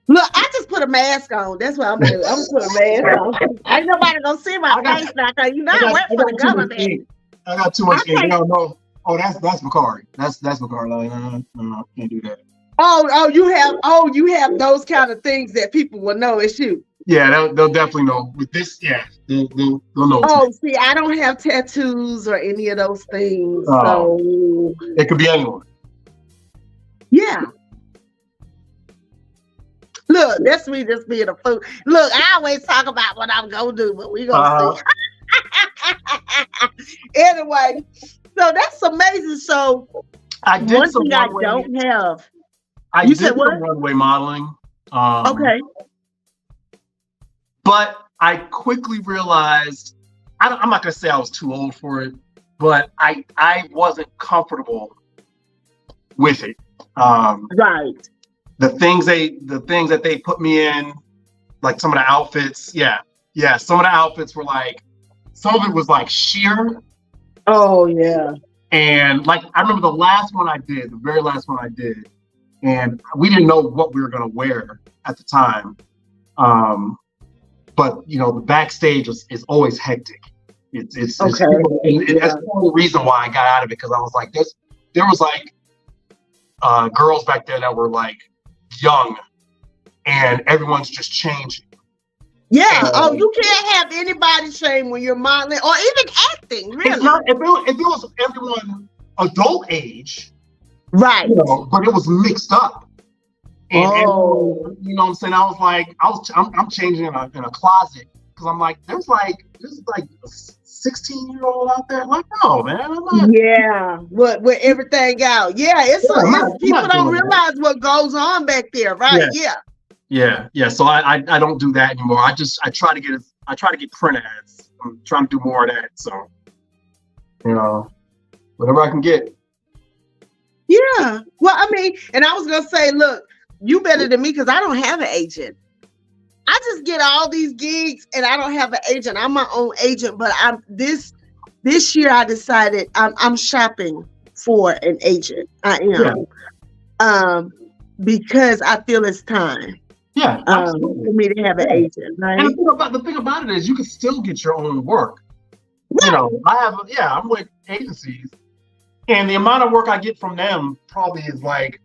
Look, I just put a mask on. That's what I'm gonna do. I'm gonna put a mask on. Ain't nobody gonna see my face now, cause you know I work for the government. I got too much ink. No. Oh, that's Macari. That's Macari. No, can't do that. You have those kind of things that people will know it's you. Yeah, they'll definitely know. With this, yeah, they'll know. Oh, see, I don't have tattoos or any of those things. So it could be anyone. Yeah. Look, that's me just being a fool. Look, I always talk about what I'm gonna do, but we gonna see. Anyway, so that's amazing. So I did one some thing runway. I don't have. I You did said what? some runway modeling. Okay. But I quickly realized I'm not gonna say I was too old for it, but I wasn't comfortable with it. Right. The things that they put me in, like some of the outfits, yeah. Some of the outfits were like, some of it was like sheer. Oh yeah. And like I remember the very last one I did, and we didn't know what we were gonna wear at the time. But the backstage is always hectic. It's okay. And that's part of the reason why I got out of it, because I was like, there was like girls back there that were like young, and everyone's just changing. Yeah. You can't have anybody shame when you're modeling or even acting. Really. It's not, if it was everyone adult age, right? But it was mixed up. And Oh. you know what I'm saying? I was like, I'm changing in a closet because I'm like, there's like a 16-year-old out there. Like, no, man, I'm not. Yeah, with everything out. Yeah, I'm people not don't doing that. realize what goes on back there, right? Yeah. Yeah. So I don't do that anymore. I try to get print ads. I'm trying to do more of that. So, you know, whatever I can get. Yeah. Well, I mean, and I was gonna say, look, you better than me because I don't have an agent. I just get all these gigs and I don't have an agent. I'm my own agent, but I'm this year I decided I'm shopping for an agent. I am. Because I feel it's time. Yeah. For me to have an agent, right? And the thing about it is you can still get your own work. You know, I'm with agencies, and the amount of work I get from them probably is like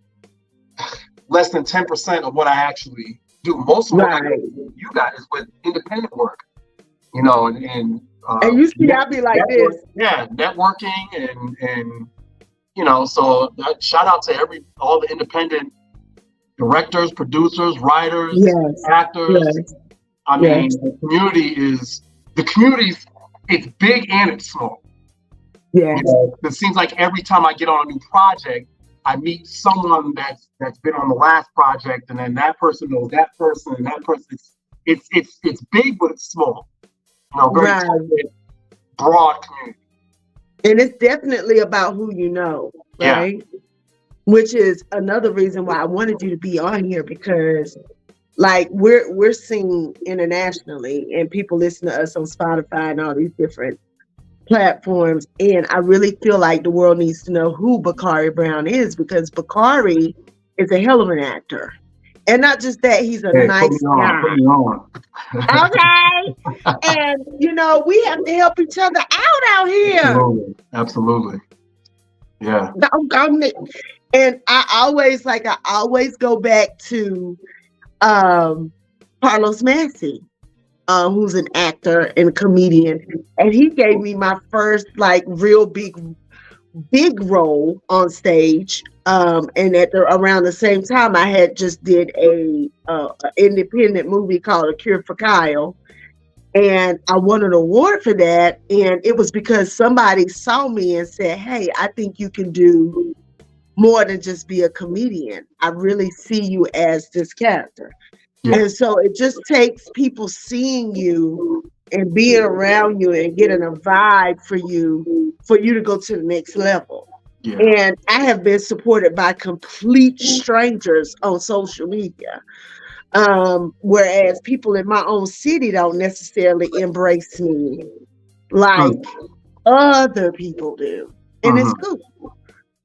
less than 10% of what I actually do. Most of what I do, you guys, is with independent work. You know, and you see, I'll be like this. Yeah, networking and you know, so shout out to all the independent directors, producers, writers, actors. Yes. I mean, the community's it's big and it's small. Yeah. You know, it seems like every time I get on a new project, I meet someone that's been on the last project, and then that person knows that person, and that person. It's big, but it's small. You know, very tight, broad community. And it's definitely about who you know, right? Yeah. Which is another reason why I wanted you to be on here, because like we're seen internationally and people listen to us on Spotify and all these different platforms. And I really feel like the world needs to know who Bakari Brown is, because Bakari is a hell of an actor. And not just that, he's a nice guy. Okay. And, you know, we have to help each other out here. Absolutely. Yeah. And I always go back to Carlos Massey, who's an actor and a comedian. And he gave me my first like real big role on stage. And around the same time, I had just did a independent movie called A Cure for Kyle. And I won an award for that. And it was because somebody saw me and said, hey, I think you can do more than just be a comedian. I really see you as this character. Yeah. And so it just takes people seeing you and being around you and getting a vibe for you to go to the next level. Yeah. And I have been supported by complete strangers on social media. Whereas people in my own city don't necessarily embrace me like other people do. And it's cool.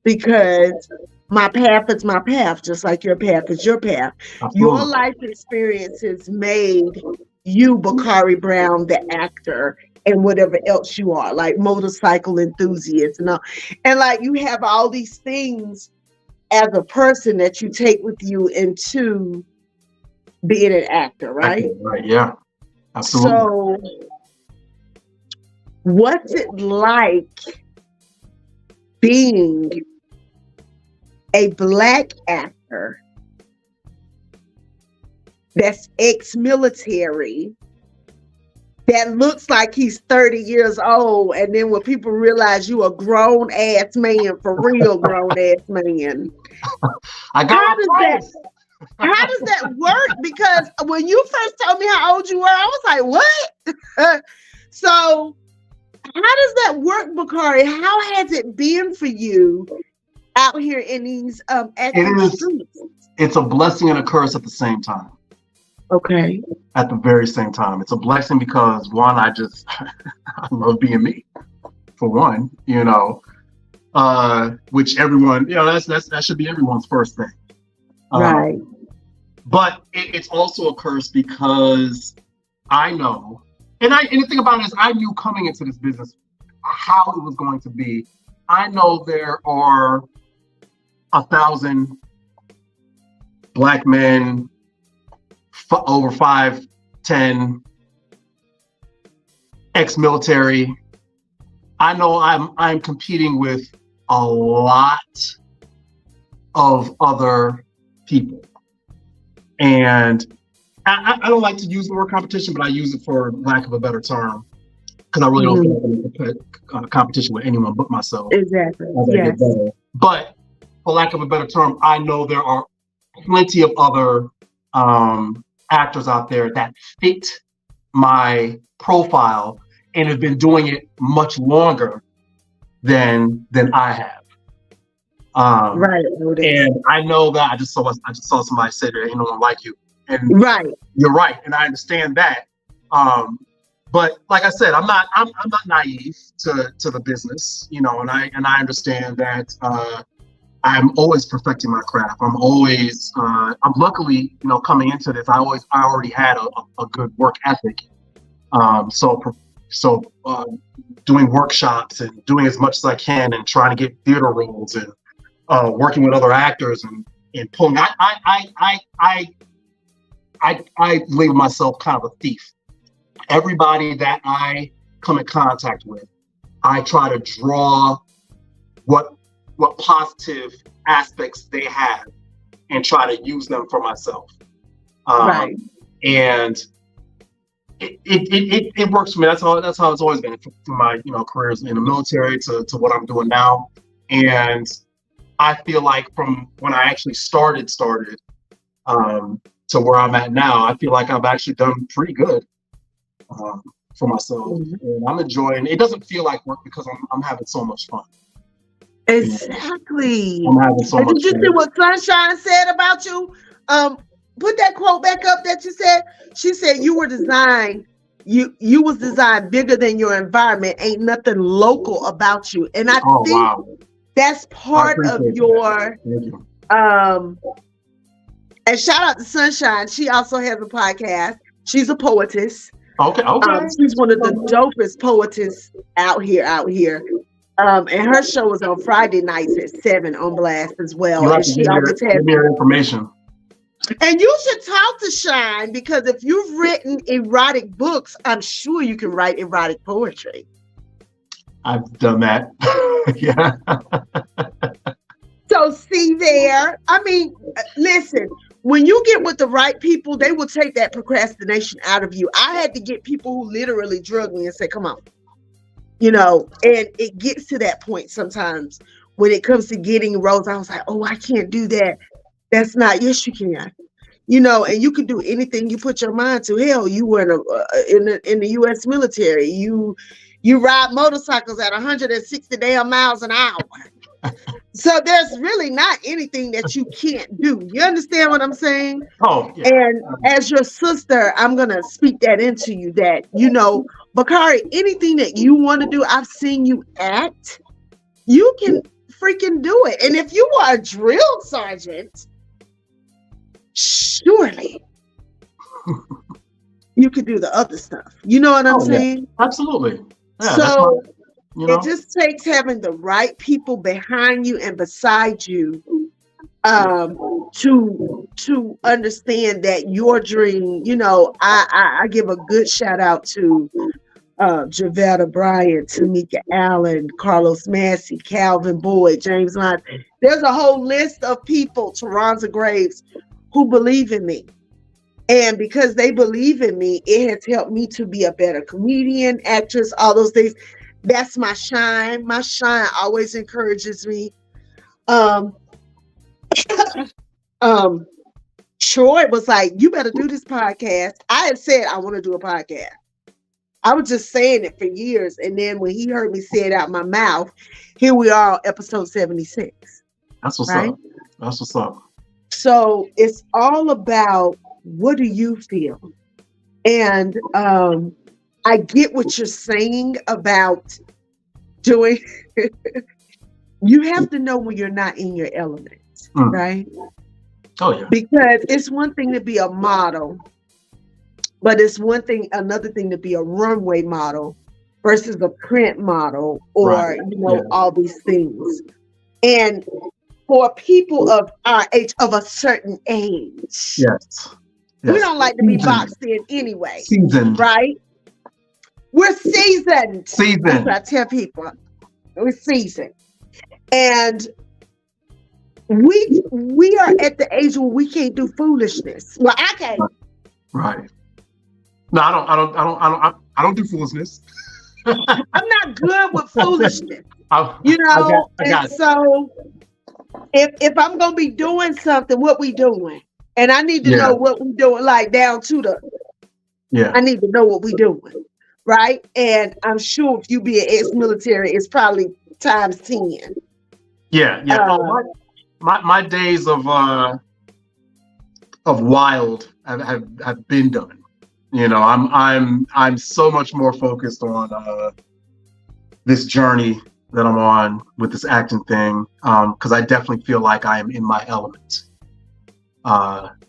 Because my path is my path, just like your path is your path. Absolutely. Your life experiences made you Bakari Brown, the actor, and whatever else you are, like motorcycle enthusiast and all. And like you have all these things as a person that you take with you into being an actor, right? Right, yeah. Absolutely. So what's it like being a Black actor that's ex-military, that looks like he's 30 years old, and then when people realize you a grown ass man, for real grown ass man, how does that work? Because when you first told me how old you were, I was like, what? So how does that work, Bakari? How has it been for you out here in these acting streets? It's a blessing and a curse at the same time. Okay. At the very same time. It's a blessing because one, I love being me, for one, you know, which everyone, you know, that should be everyone's first thing. Right. But it's also a curse because I know, and the thing about it is I knew coming into this business how it was going to be. I know there are 1,000 Black men over 5'10", ex-military. I know I'm competing with a lot of other people. And I don't like to use the word competition, but I use it for lack of a better term, because I really don't feel like I'm in competition with anyone but myself. Exactly. As I get better. But for lack of a better term, I know there are plenty of other actors out there that fit my profile and have been doing it much longer than I have. Right. And I know that I just saw somebody say there ain't no one like you. And you're right, and I understand that. But like I said, I'm not naive to the business, you know, and I understand that I'm always perfecting my craft. I'm always I'm luckily, you know, coming into this, I already had a good work ethic. So doing workshops and doing as much as I can and trying to get theater roles and working with other actors and pulling. I label myself kind of a thief. Everybody that I come in contact with, I try to draw what positive aspects they have and try to use them for myself. And it works for me. That's how it's always been from my, you know, careers in the military to what I'm doing now. And I feel like from when I actually started to where I'm at now, I feel like I've actually done pretty good for myself. And I'm enjoying it. It doesn't feel like work because I'm having so much fun. Exactly. I'm having so much fun. Did you see what Sunshine said about you? Put that quote back up that you said. She said you were designed, you was designed bigger than your environment. Ain't nothing local about you. And I think that's part of your and shout out to Sunshine. She also has a podcast. She's a poetess. Okay. She's one of the dopest poetess out here. And her show is on Friday nights at 7 on Blast as well. And she always has information. And you should talk to Shine, because if you've written erotic books, I'm sure you can write erotic poetry. I've done that. Yeah. So see there. I mean, listen, when you get with the right people, they will take that procrastination out of you. I had to get people who literally drug me and say, come on. You know, and it gets to that point sometimes when it comes to getting roles. I was like, oh, I can't do that. That's not, yes, you can. You know, and you can do anything you put your mind to. Hell, you were in the U.S. military. You ride motorcycles at 160 damn miles an hour. So there's really not anything that you can't do. You understand what I'm saying? Oh, yeah. And as your sister, I'm going to speak that into you that, you know, Bakari, anything that you want to do, I've seen you act, you can freaking do it. And if you are a drill sergeant, surely you could do the other stuff. You know what I'm saying? Yeah. Absolutely. Yeah, so you know? It just takes having the right people behind you and beside you to understand that your dream, you know, I give a good shout out to Javetta Bryant, Tamika Allen, Carlos Massey, Calvin Boyd, James Lyons. There's a whole list of people, Taronza Graves, who believe in me. And because they believe in me, it has helped me to be a better comedian, actress, all those things. That's my shine. My shine always encourages me. Troy was like, you better do this podcast. I had said I want to do a podcast. I was just saying it for years. And then when he heard me say it out my mouth, here we are on episode 76. That's what's up. That's what's up. So it's all about, what do you feel? And I get what you're saying about doing. You have to know when you're not in your element, right? Oh yeah. Because it's one thing to be a model, but it's another thing to be a runway model versus a print model, or all these things. And for people of our age, of a certain age, yes. We don't like to be boxed in anyway. Seasoned. Right? We're seasoned. Seasoned. That's what I tell people. We're seasoned. And we are at the age where we can't do foolishness. Well, I can't. Right. No, I don't do foolishness. I'm not good with foolishness. I And so if I'm gonna be doing something, what we doing? And I need to know what we doing, like down to the I need to know what we doing. Right. And I'm sure if you be an ex-military, it's probably times 10. Yeah. My days of wild have been done. I'm so much more focused on this journey that I'm on with this acting thing, because I definitely feel like I am in my element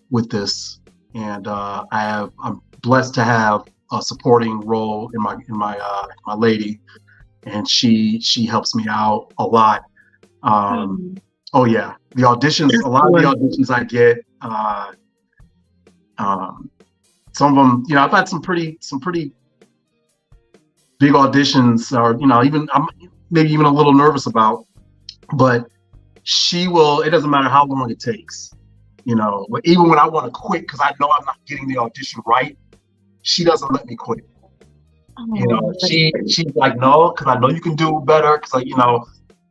with this, and I'm blessed to have a supporting role in my lady, and she helps me out a lot. Oh yeah, the auditions, a lot of the auditions I get, some of them, I've had some pretty big auditions, or even I'm maybe even a little nervous about, but it doesn't matter how long it takes, but even when I want to quit because I know I'm not getting the audition right, she doesn't let me quit. She's like, no, because I know you can do better, because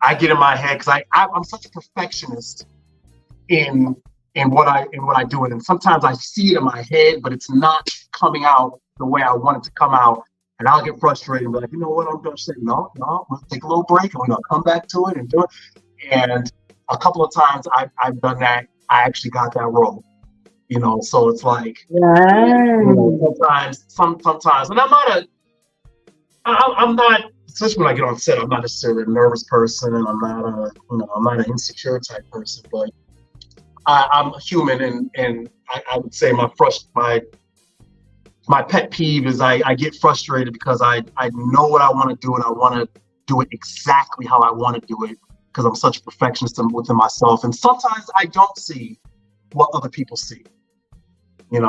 I get in my head, because I'm such a perfectionist in what I do, and sometimes I see it in my head, but it's not coming out the way I want it to come out, and I'll get frustrated and be like, you know what, I'm going to say no, we'll take a little break, and we're going to come back to it and do it. And a couple of times I've done that. I actually got that role, so it's like, sometimes, and I'm not, especially when I get on set, I'm not necessarily a nervous person, and I'm not an insecure type person, but I'm human, and I would say my pet peeve is I get frustrated because I know what I want to do, and I want to do it exactly how I want to do it, because I'm such a perfectionist within myself, and sometimes I don't see what other people see, and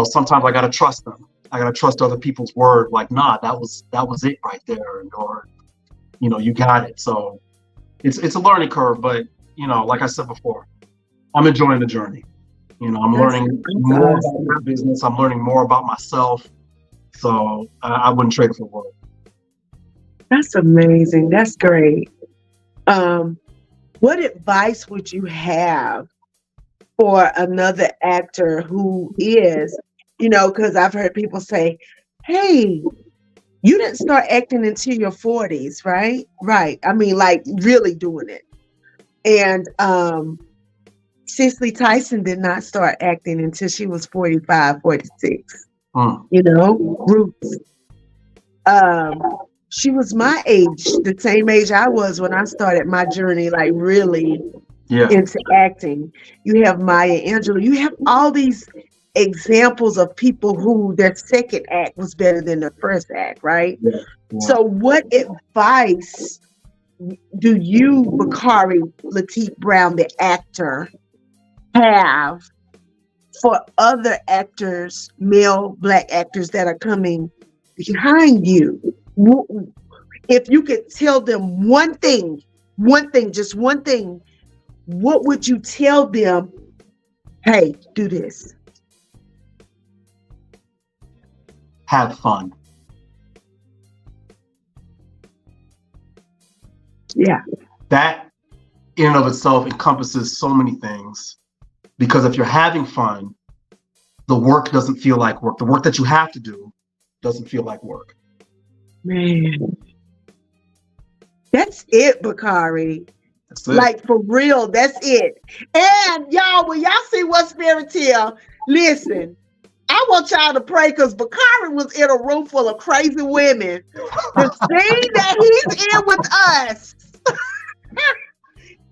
sometimes I gotta trust them. I gotta trust other people's word. Like, nah, that was it right there, or you got it. So it's a learning curve, but like I said before, I'm enjoying the journey. I'm learning more about my business. I'm learning more about myself. So I wouldn't trade it for the world. That's amazing. That's great. What advice would you have for another actor who is, because I've heard people say, hey, you didn't start acting until your 40s, right? Right. I mean, like really doing it. And Cicely Tyson did not start acting until she was 45, 46. Roots. She was my age, the same age I was when I started my journey, like really into acting. You have Maya Angelou. You have all these examples of people who their second act was better than their first act, right? Yeah. So what advice do you, Bakari Lateef Brown, the actor, have for other actors, male Black actors that are coming behind you? If you could tell them one thing, just one thing, what would you tell them? Hey, do this. Have fun. Yeah. That in and of itself encompasses so many things, because if you're having fun, the work doesn't feel like work. The work that you have to do doesn't feel like work. Man, that's it, Bakari. That's it. Like for real, that's it. And y'all, when y'all see what's Spirit tell, listen, I want y'all to pray, because Bakari was in a room full of crazy women. The scene that he's in with us.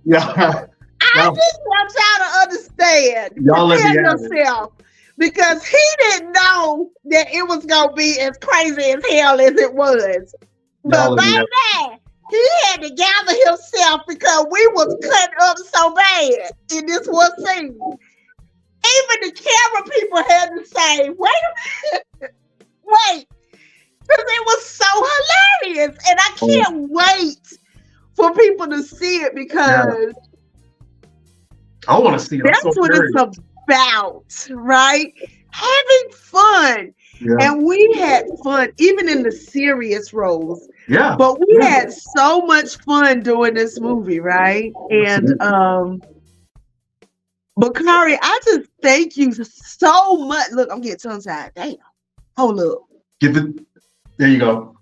I just want y'all to understand. Y'all let me yourself. Because he didn't know that it was going to be as crazy as hell as it was. But by that, he had to gather himself, because we was cut up so bad in this one scene. Even the camera people had to say, wait a minute, wait. Because it was so hilarious. And I can't wait for people to see it because I want to see it. That's what it's about, right? Having fun. Yeah. And we had fun, even in the serious roles. Yeah. But we had so much fun doing this movie, right? And Bakari, I just thank you so much. Look, I'm getting tongue-tied. Damn. Hold up. There you go.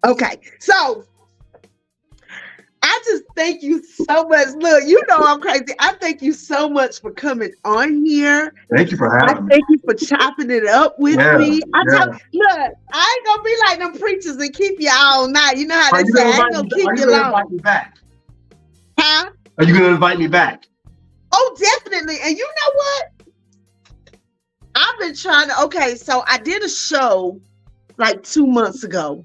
Okay, so I just thank you so much. Look, you know I'm crazy. I thank you so much for coming on here. Thank you for having me. Thank you for chopping it up with me. Look, I ain't gonna be like them preachers and keep you all night. You know how they say, I ain't gonna keep you long. Invite me back? Huh? Are you gonna invite me back? Oh, definitely. And you know what? I've been trying to, okay, so I did a show like 2 months ago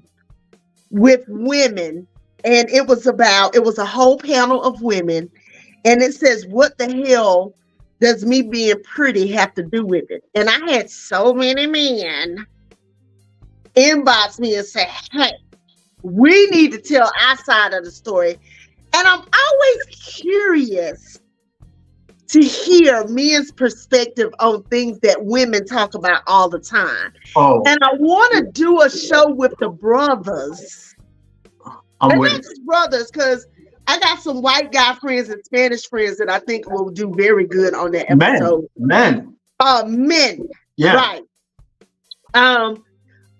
with women, and it was a whole panel of women, and it says, what the hell does me being pretty have to do with it? And I had so many men inbox me and say, hey, we need to tell our side of the story. And I'm always curious to hear men's perspective on things that women talk about all the time. Oh. And I want to do a show with the brothers. I'm with it. Brothers, because I got some white guy friends and Spanish friends that I think will do very good on that episode. Men. Yeah. Right.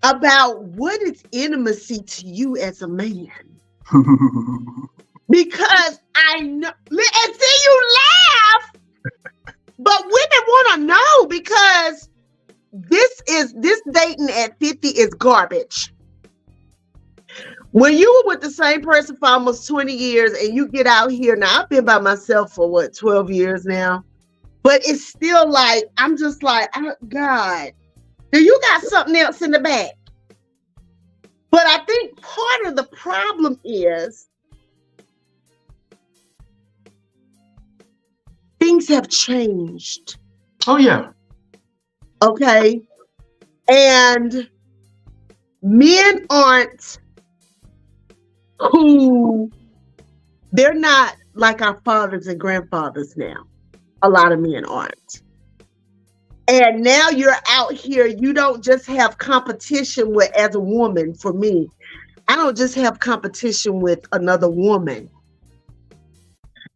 About what is intimacy to you as a man? Because I know, and see you laugh, but women want to know because this dating at 50 is garbage. When you were with the same person for almost 20 years and you get out here, now I've been by myself for 12 years now, but it's still like, I'm just like, oh, God, do you got something else in the back? But I think part of the problem is things have changed. Oh, yeah. Okay. And men aren't they're not like our fathers and grandfathers now. A lot of men aren't. And now you're out here, you don't just have competition with, as a woman, for me, I don't just have competition with another woman.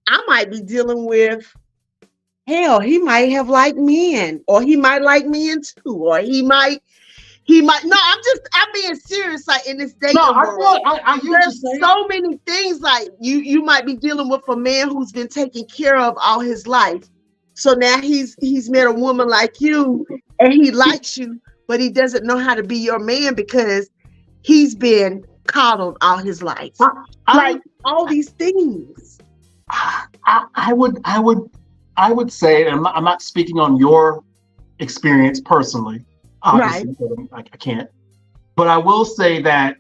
I might be dealing with, hell, he might have liked men, or he might like men too, or he might, no, I'm being serious, like in this dating world. There's so many things, like you might be dealing with a man who's been taken care of all his life. So now he's met a woman like you and he likes you, but he doesn't know how to be your man because he's been coddled all his life. Like all these things. I would say, and I'm not speaking on your experience personally, obviously, right. I can't. But I will say that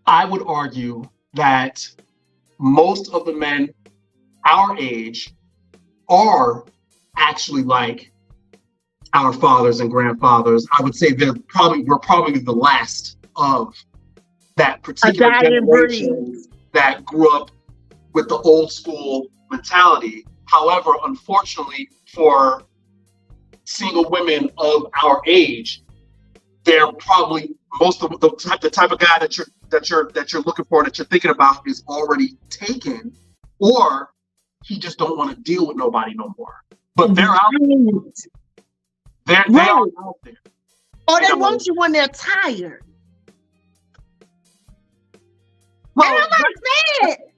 I would argue that most of the men our age are actually like our fathers and grandfathers. I would say we're probably the last of that particular generation that grew up with the old school mentality. However, unfortunately for single women of our age, they're probably most of the type of guy that you're looking for, that you're thinking about, is already taken, or he just don't want to deal with nobody no more. But they're out there. They are out there. Or they want you when they're tired. Well,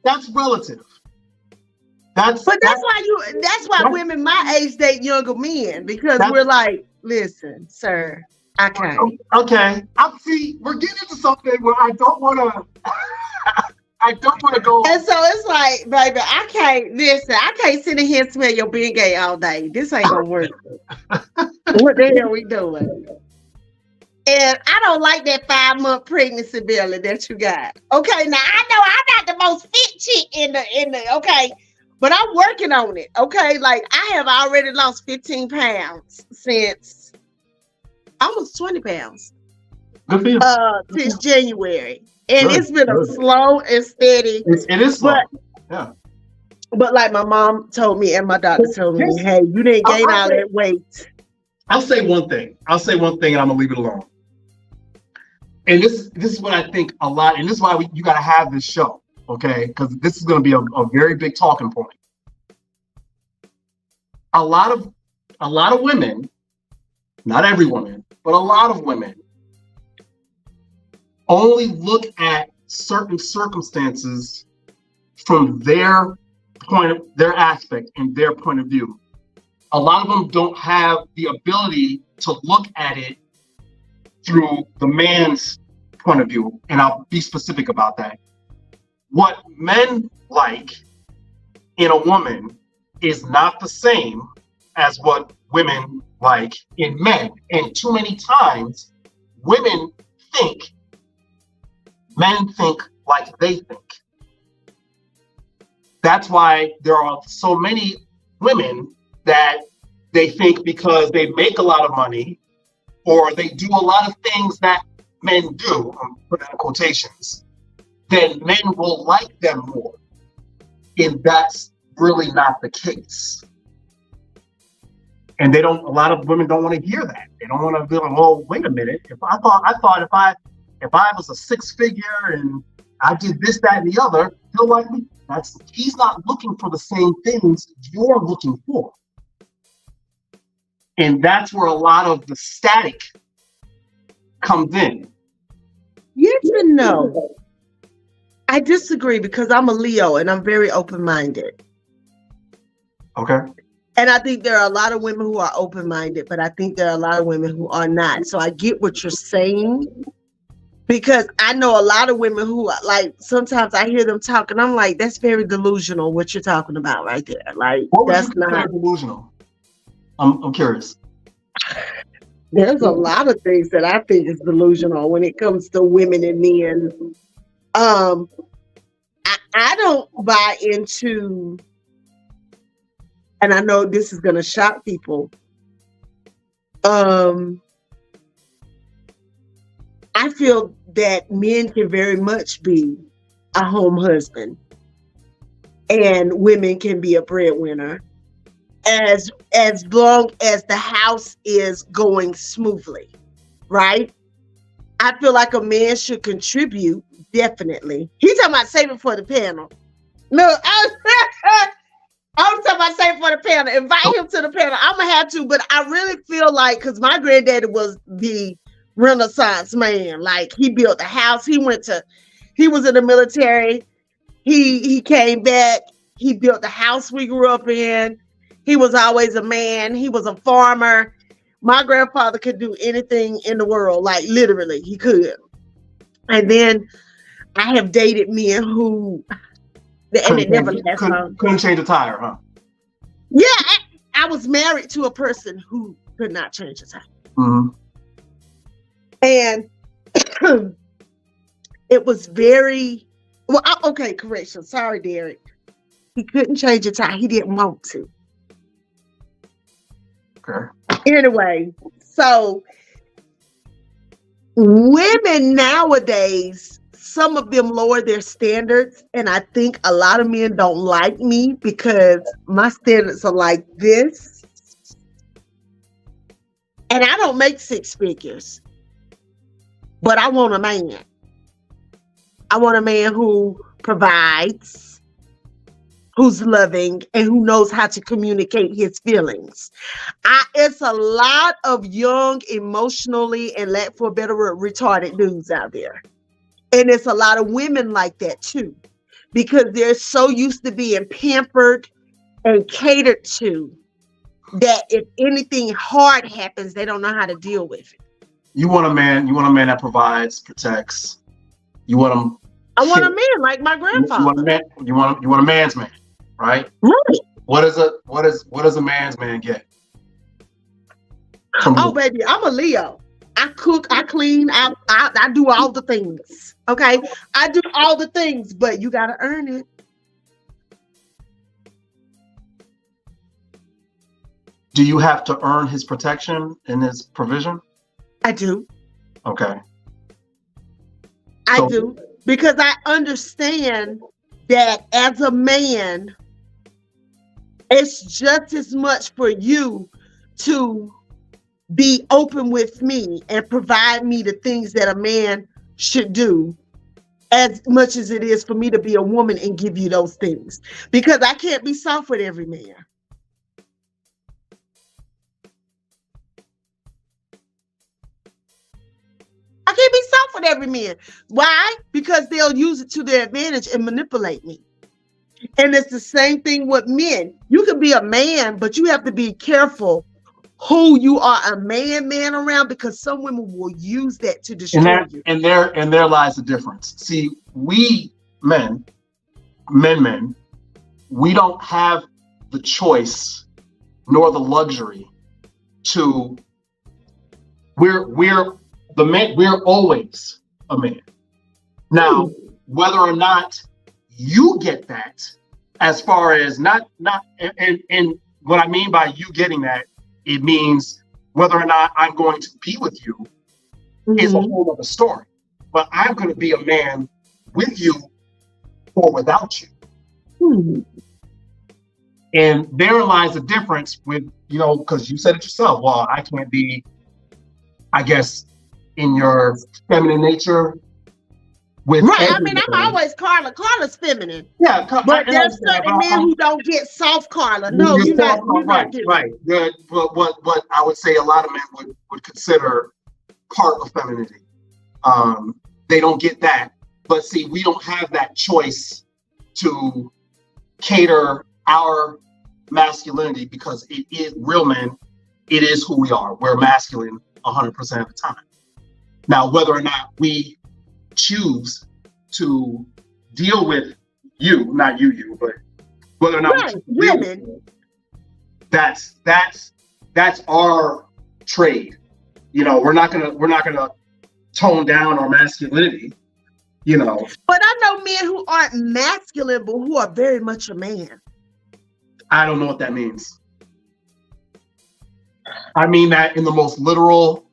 that's relative. That's why women my age date younger men, because we're like, listen, sir, I can't. Okay. We're getting into something where I don't want to go. And so it's like, baby, I can't sit in here and smell your Bengay all day. This ain't gonna work. What the hell we doing? And I don't like that 5-month pregnancy belly that you got. Okay, now I know I'm not the most fit chick in the okay, but I'm working on it. Okay, like I have already lost 15 pounds since almost 20 pounds. Good for you. Since January. And Good, it's been a good. slow and steady. It is slow. But Yeah. But like my mom told me and my doctor told me, hey, you didn't gain all that weight. I'll say one thing. And I'm gonna leave it alone. And this is what I think a lot, and this is why you got to have this show, okay? Because this is going to be a very big talking point. A lot of women, not every woman, but a lot of women only look at certain circumstances from their aspect and their point of view. A lot of them don't have the ability to look at it through the man's point of view, and I'll be specific about that. What men like in a woman is not the same as what women like in men. And too many times, women think men think like they think. That's why there are so many women that they think because they make a lot of money or they do a lot of things that men do, I'm putting in quotations, then men will like them more. And that's really not the case. And a lot of women don't want to hear that. They don't want to be like, well, wait a minute. I thought if I was a six figure and I did this, that, and the other, he'll like me. He's not looking for the same things you're looking for. And that's where a lot of the static comes in. Yes and no. I disagree because I'm a Leo and I'm very open-minded. Okay. And I think there are a lot of women who are open-minded, but I think there are a lot of women who are not. So I get what you're saying because I know a lot of women who are like, sometimes I hear them talk and I'm like, that's very delusional what you're talking about right there. Like, that's not delusional. I'm curious. There's a lot of things that I think is delusional when it comes to women and men. I don't buy into, and I know this is going to shock people. I feel that men can very much be a home husband and women can be a breadwinner as long as the house is going smoothly, right? I feel like a man should contribute, definitely. He's talking about saving for the panel. No, I was talking about saving for the panel. Invite him to the panel. I'm going to have to, but I really feel like, because my granddaddy was the Renaissance man. Like, he built a house. He was in the military. He came back. He built the house we grew up in. He was always a man. He was a farmer. My grandfather could do anything in the world, like literally, he could. And then I have dated men who, and it never left home. Couldn't change a tire, huh? Yeah, I was married to a person who could not change a tire. Mm-hmm. And it was very, well, okay, correction. Sorry, Derek. He couldn't change a tire. He didn't want to. Okay. Anyway, so women nowadays, some of them lower their standards, and I think a lot of men don't like me because my standards are like this. And I don't make six figures, but I want a man. I want a man who provides, who's loving, and who knows how to communicate his feelings. It's a lot of young, emotionally, and lack for a better word, retarded dudes out there. And it's a lot of women like that too, because they're so used to being pampered and catered to that if anything hard happens, they don't know how to deal with it. You want a man that provides, protects. You want him. I want a man like my grandfather. You want a man's man. Right? Right. What does a man's man get? Oh, baby, I'm a Leo. I cook, I clean, I do all the things. Okay? I do all the things, but you gotta earn it. Do you have to earn his protection and his provision? I do. Okay. I do. because I understand that as a man, it's just as much for you to be open with me and provide me the things that a man should do as much as it is for me to be a woman and give you those things, because I can't be soft with every man. I can't be soft with every man. Why? Because they'll use it to their advantage and manipulate me. And it's the same thing with men. You can be a man, but you have to be careful who you are a man around, because some women will use that to destroy you. And there lies the difference. See, we men, we don't have the choice nor the luxury to. We're the man. We're always a man. Now, whether or not you get that, as far as not and what I mean by you getting that, it means whether or not I'm going to be with you is a whole other story. But I'm going to be a man with you or without you. And there lies the difference with, because you said it yourself. Well, I can't be, I guess, in your feminine nature. Right. I mean, I'm always Carla. Carla's feminine. Yeah. But there's certain men who don't get soft Carla. No, you're not. Right. Good. But what I would say a lot of men would consider part of femininity. They don't get that. But see, we don't have that choice to cater our masculinity, because it is real men. It is who we are. We're masculine 100% of the time. Now, whether or not we choose to deal with you, not you, but whether or not women, that's our trade. We're not gonna tone down our masculinity. But I know men who aren't masculine, but who are very much a man. I don't know what that means. I mean that in the most literal.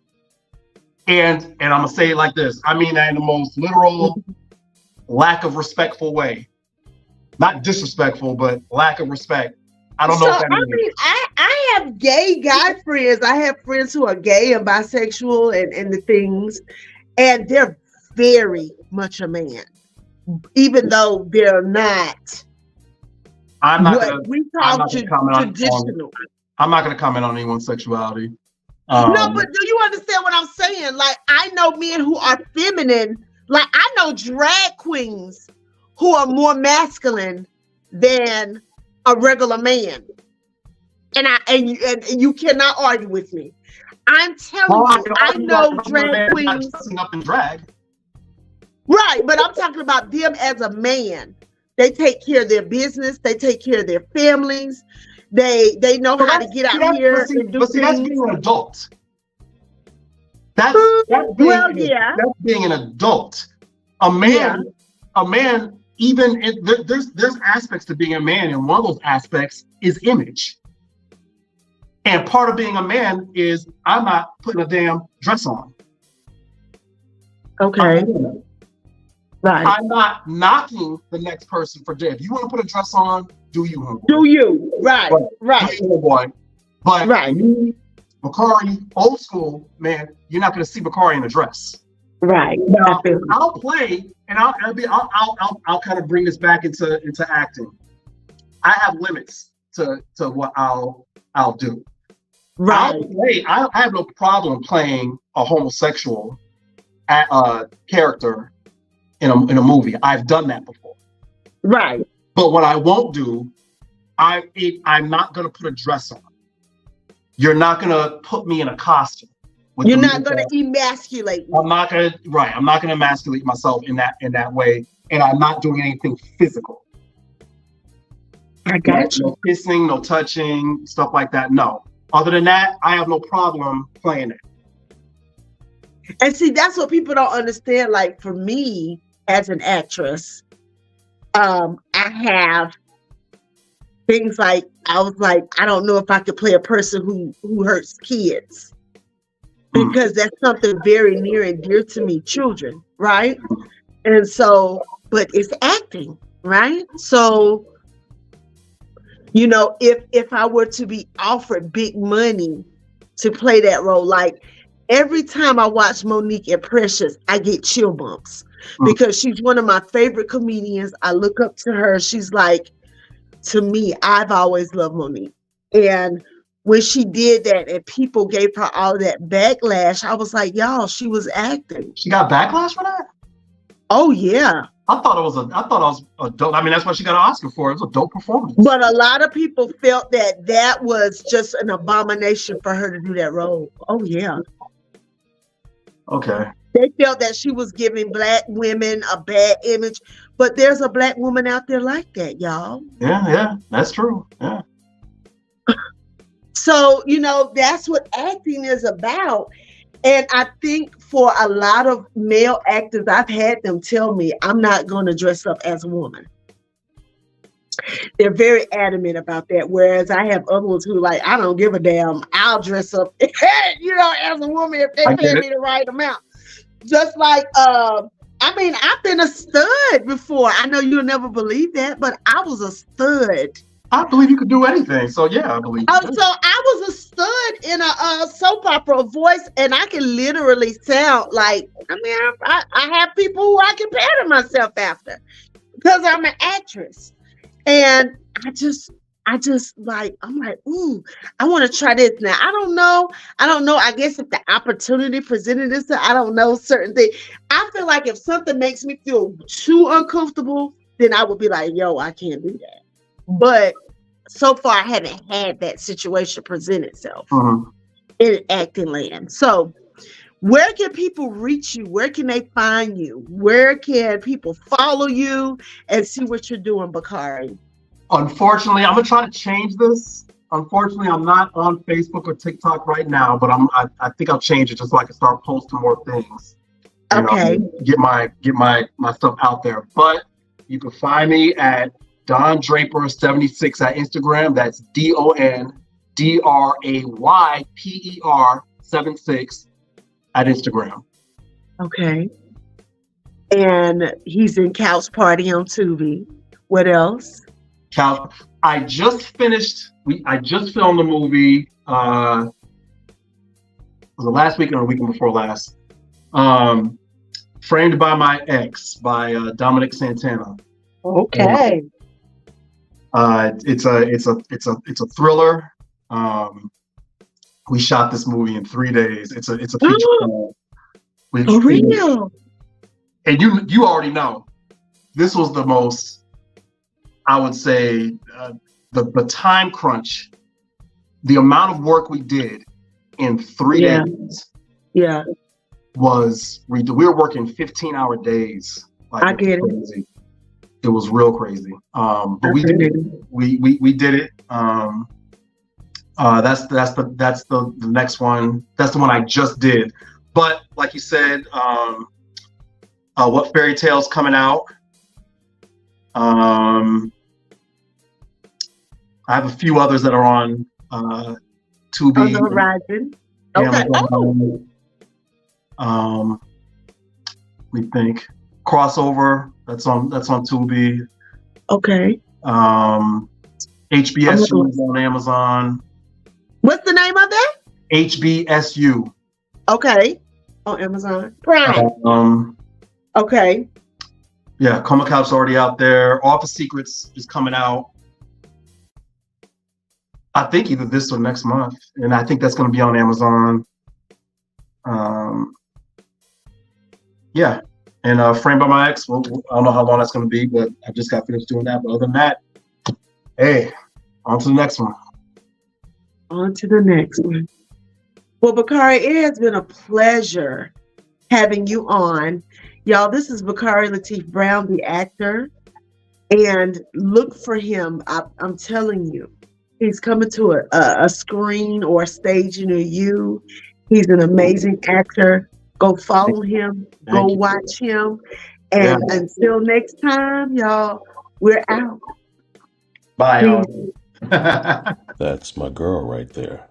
And I'm gonna say it like this. I mean that in the most literal, lack of respectful way. Not disrespectful, but lack of respect. I don't know what that means. I mean, I have gay guy friends. I have friends who are gay and bisexual and the things, and they're very much a man, even though they're not. I'm not going to comment on anyone's sexuality. No, but do you understand what I'm saying? Like, I know men who are feminine. Like, I know drag queens who are more masculine than a regular man. And you cannot argue with me. I'm telling you, I know drag queens. Up in drag. Right, but I'm talking about them as a man. They take care of their business. They take care of their families. They know how to get out here and do things. That's being an adult. That's being an adult. A man, even there's aspects to being a man, and one of those aspects is image. And part of being a man is I'm not putting a damn dress on. Okay. Right. I'm not knocking the next person for that. If you want to put a dress on, do you, homeboy? Do you? Right. Right. Homeboy. But me, Bakari, old school man, you're not going to see Bakari in a dress. Right. Now, I'll play, and I'll kind of bring this back into acting. I have limits to what I'll do. Right. I have no problem playing a homosexual character in a movie. I've done that before. Right. But what I won't do, I'm not going to put a dress on. You're not going to put me in a costume. You're not going to emasculate me. I'm not going to emasculate myself in that way, and I'm not doing anything physical. I got you. No kissing, no touching, stuff like that. No. Other than that, I have no problem playing it. And see, that's what people don't understand. Like, for me as an actress, I have things like, I was like, I don't know if I could play a person who hurts kids, because that's something very near and dear to me, children, right? And so, but it's acting, right? So, you know, if I were to be offered big money to play that role, like every time I watch Monique and Precious, I get chill bumps because she's one of my favorite comedians. I look up to her. She's like, to me, I've always loved Monique. And when she did that and people gave her all of that backlash, I was like, y'all, she was acting. She got backlash for that? Oh yeah. I thought it was a dope. I mean, that's what she got an Oscar for. It was a dope performance. But a lot of people felt that was just an abomination for her to do that role. Oh yeah. Okay. They felt that she was giving Black women a bad image, but there's a Black woman out there like that, y'all. Yeah, that's true. Yeah. So, you know, that's what acting is about. And I think for a lot of male actors, I've had them tell me, I'm not going to dress up as a woman. They're very adamant about that. Whereas I have others who like, I don't give a damn. I'll dress up, you know, as a woman if they pay me the right amount. Just like, I mean, I've been a stud before. I know you'll never believe that, but I was a stud. I believe you could do anything. So yeah, I believe. Oh, so I was a stud in a soap opera voice, and I can literally sound like, I mean, I have people who I compare to myself after because I'm an actress. And I just like, I'm like, ooh, I want to try this now. I don't know. I guess if the opportunity presented itself, I don't know certain things. I feel like if something makes me feel too uncomfortable, then I would be like, yo, I can't do that. But so far, I haven't had that situation present itself in acting land. So where can people reach you? Where can they find you? Where can people follow you and see what you're doing, Bakari? Unfortunately, I'm gonna try to change this. Unfortunately, I'm not on Facebook or TikTok right now, but I think I'll change it just so I can start posting more things. Okay. Get my stuff out there. But you can find me at Don Draper 76 at Instagram. That's DonDrayper 76 at Instagram. Okay. And he's in Couch Party on Tubi. What else? I just filmed the movie. Was it last week or the weekend before last? Framed by My Ex by Dominic Santana. Okay. It's a thriller. We shot this movie in 3 days. It's a feature film. For real? And you already know, this was the most, I would say, the time crunch, the amount of work we did in 3 days. Yeah. We were working 15-hour days. Like, I get it. It was real crazy. But we did it. We did it. That's the next one. That's the one I just did. But like you said, What Fairy Tale's coming out. I have a few others that are on Tubi. On the horizon. Okay. We think Crossover. That's on Tubi. Okay. HBSU is on Amazon. What's the name of that? HBSU. Okay. On Amazon Prime. Okay. Yeah, Coma Cop's already out there. Office Secrets is coming out. I think either this or next month, and I think that's going to be on Amazon. Yeah, and Framed by My Ex. Well, I don't know how long that's going to be, but I just got finished doing that. But other than that, hey, on to the next one. On to the next one. Well, Bakari, it has been a pleasure having you on. Y'all, this is Bakari Lateef Brown, the actor, and look for him. I'm telling you, he's coming to a screen or a stage near you. He's an amazing actor. Go follow him. Go watch him. And until next time, y'all, we're out. Bye, y'all. That's my girl right there.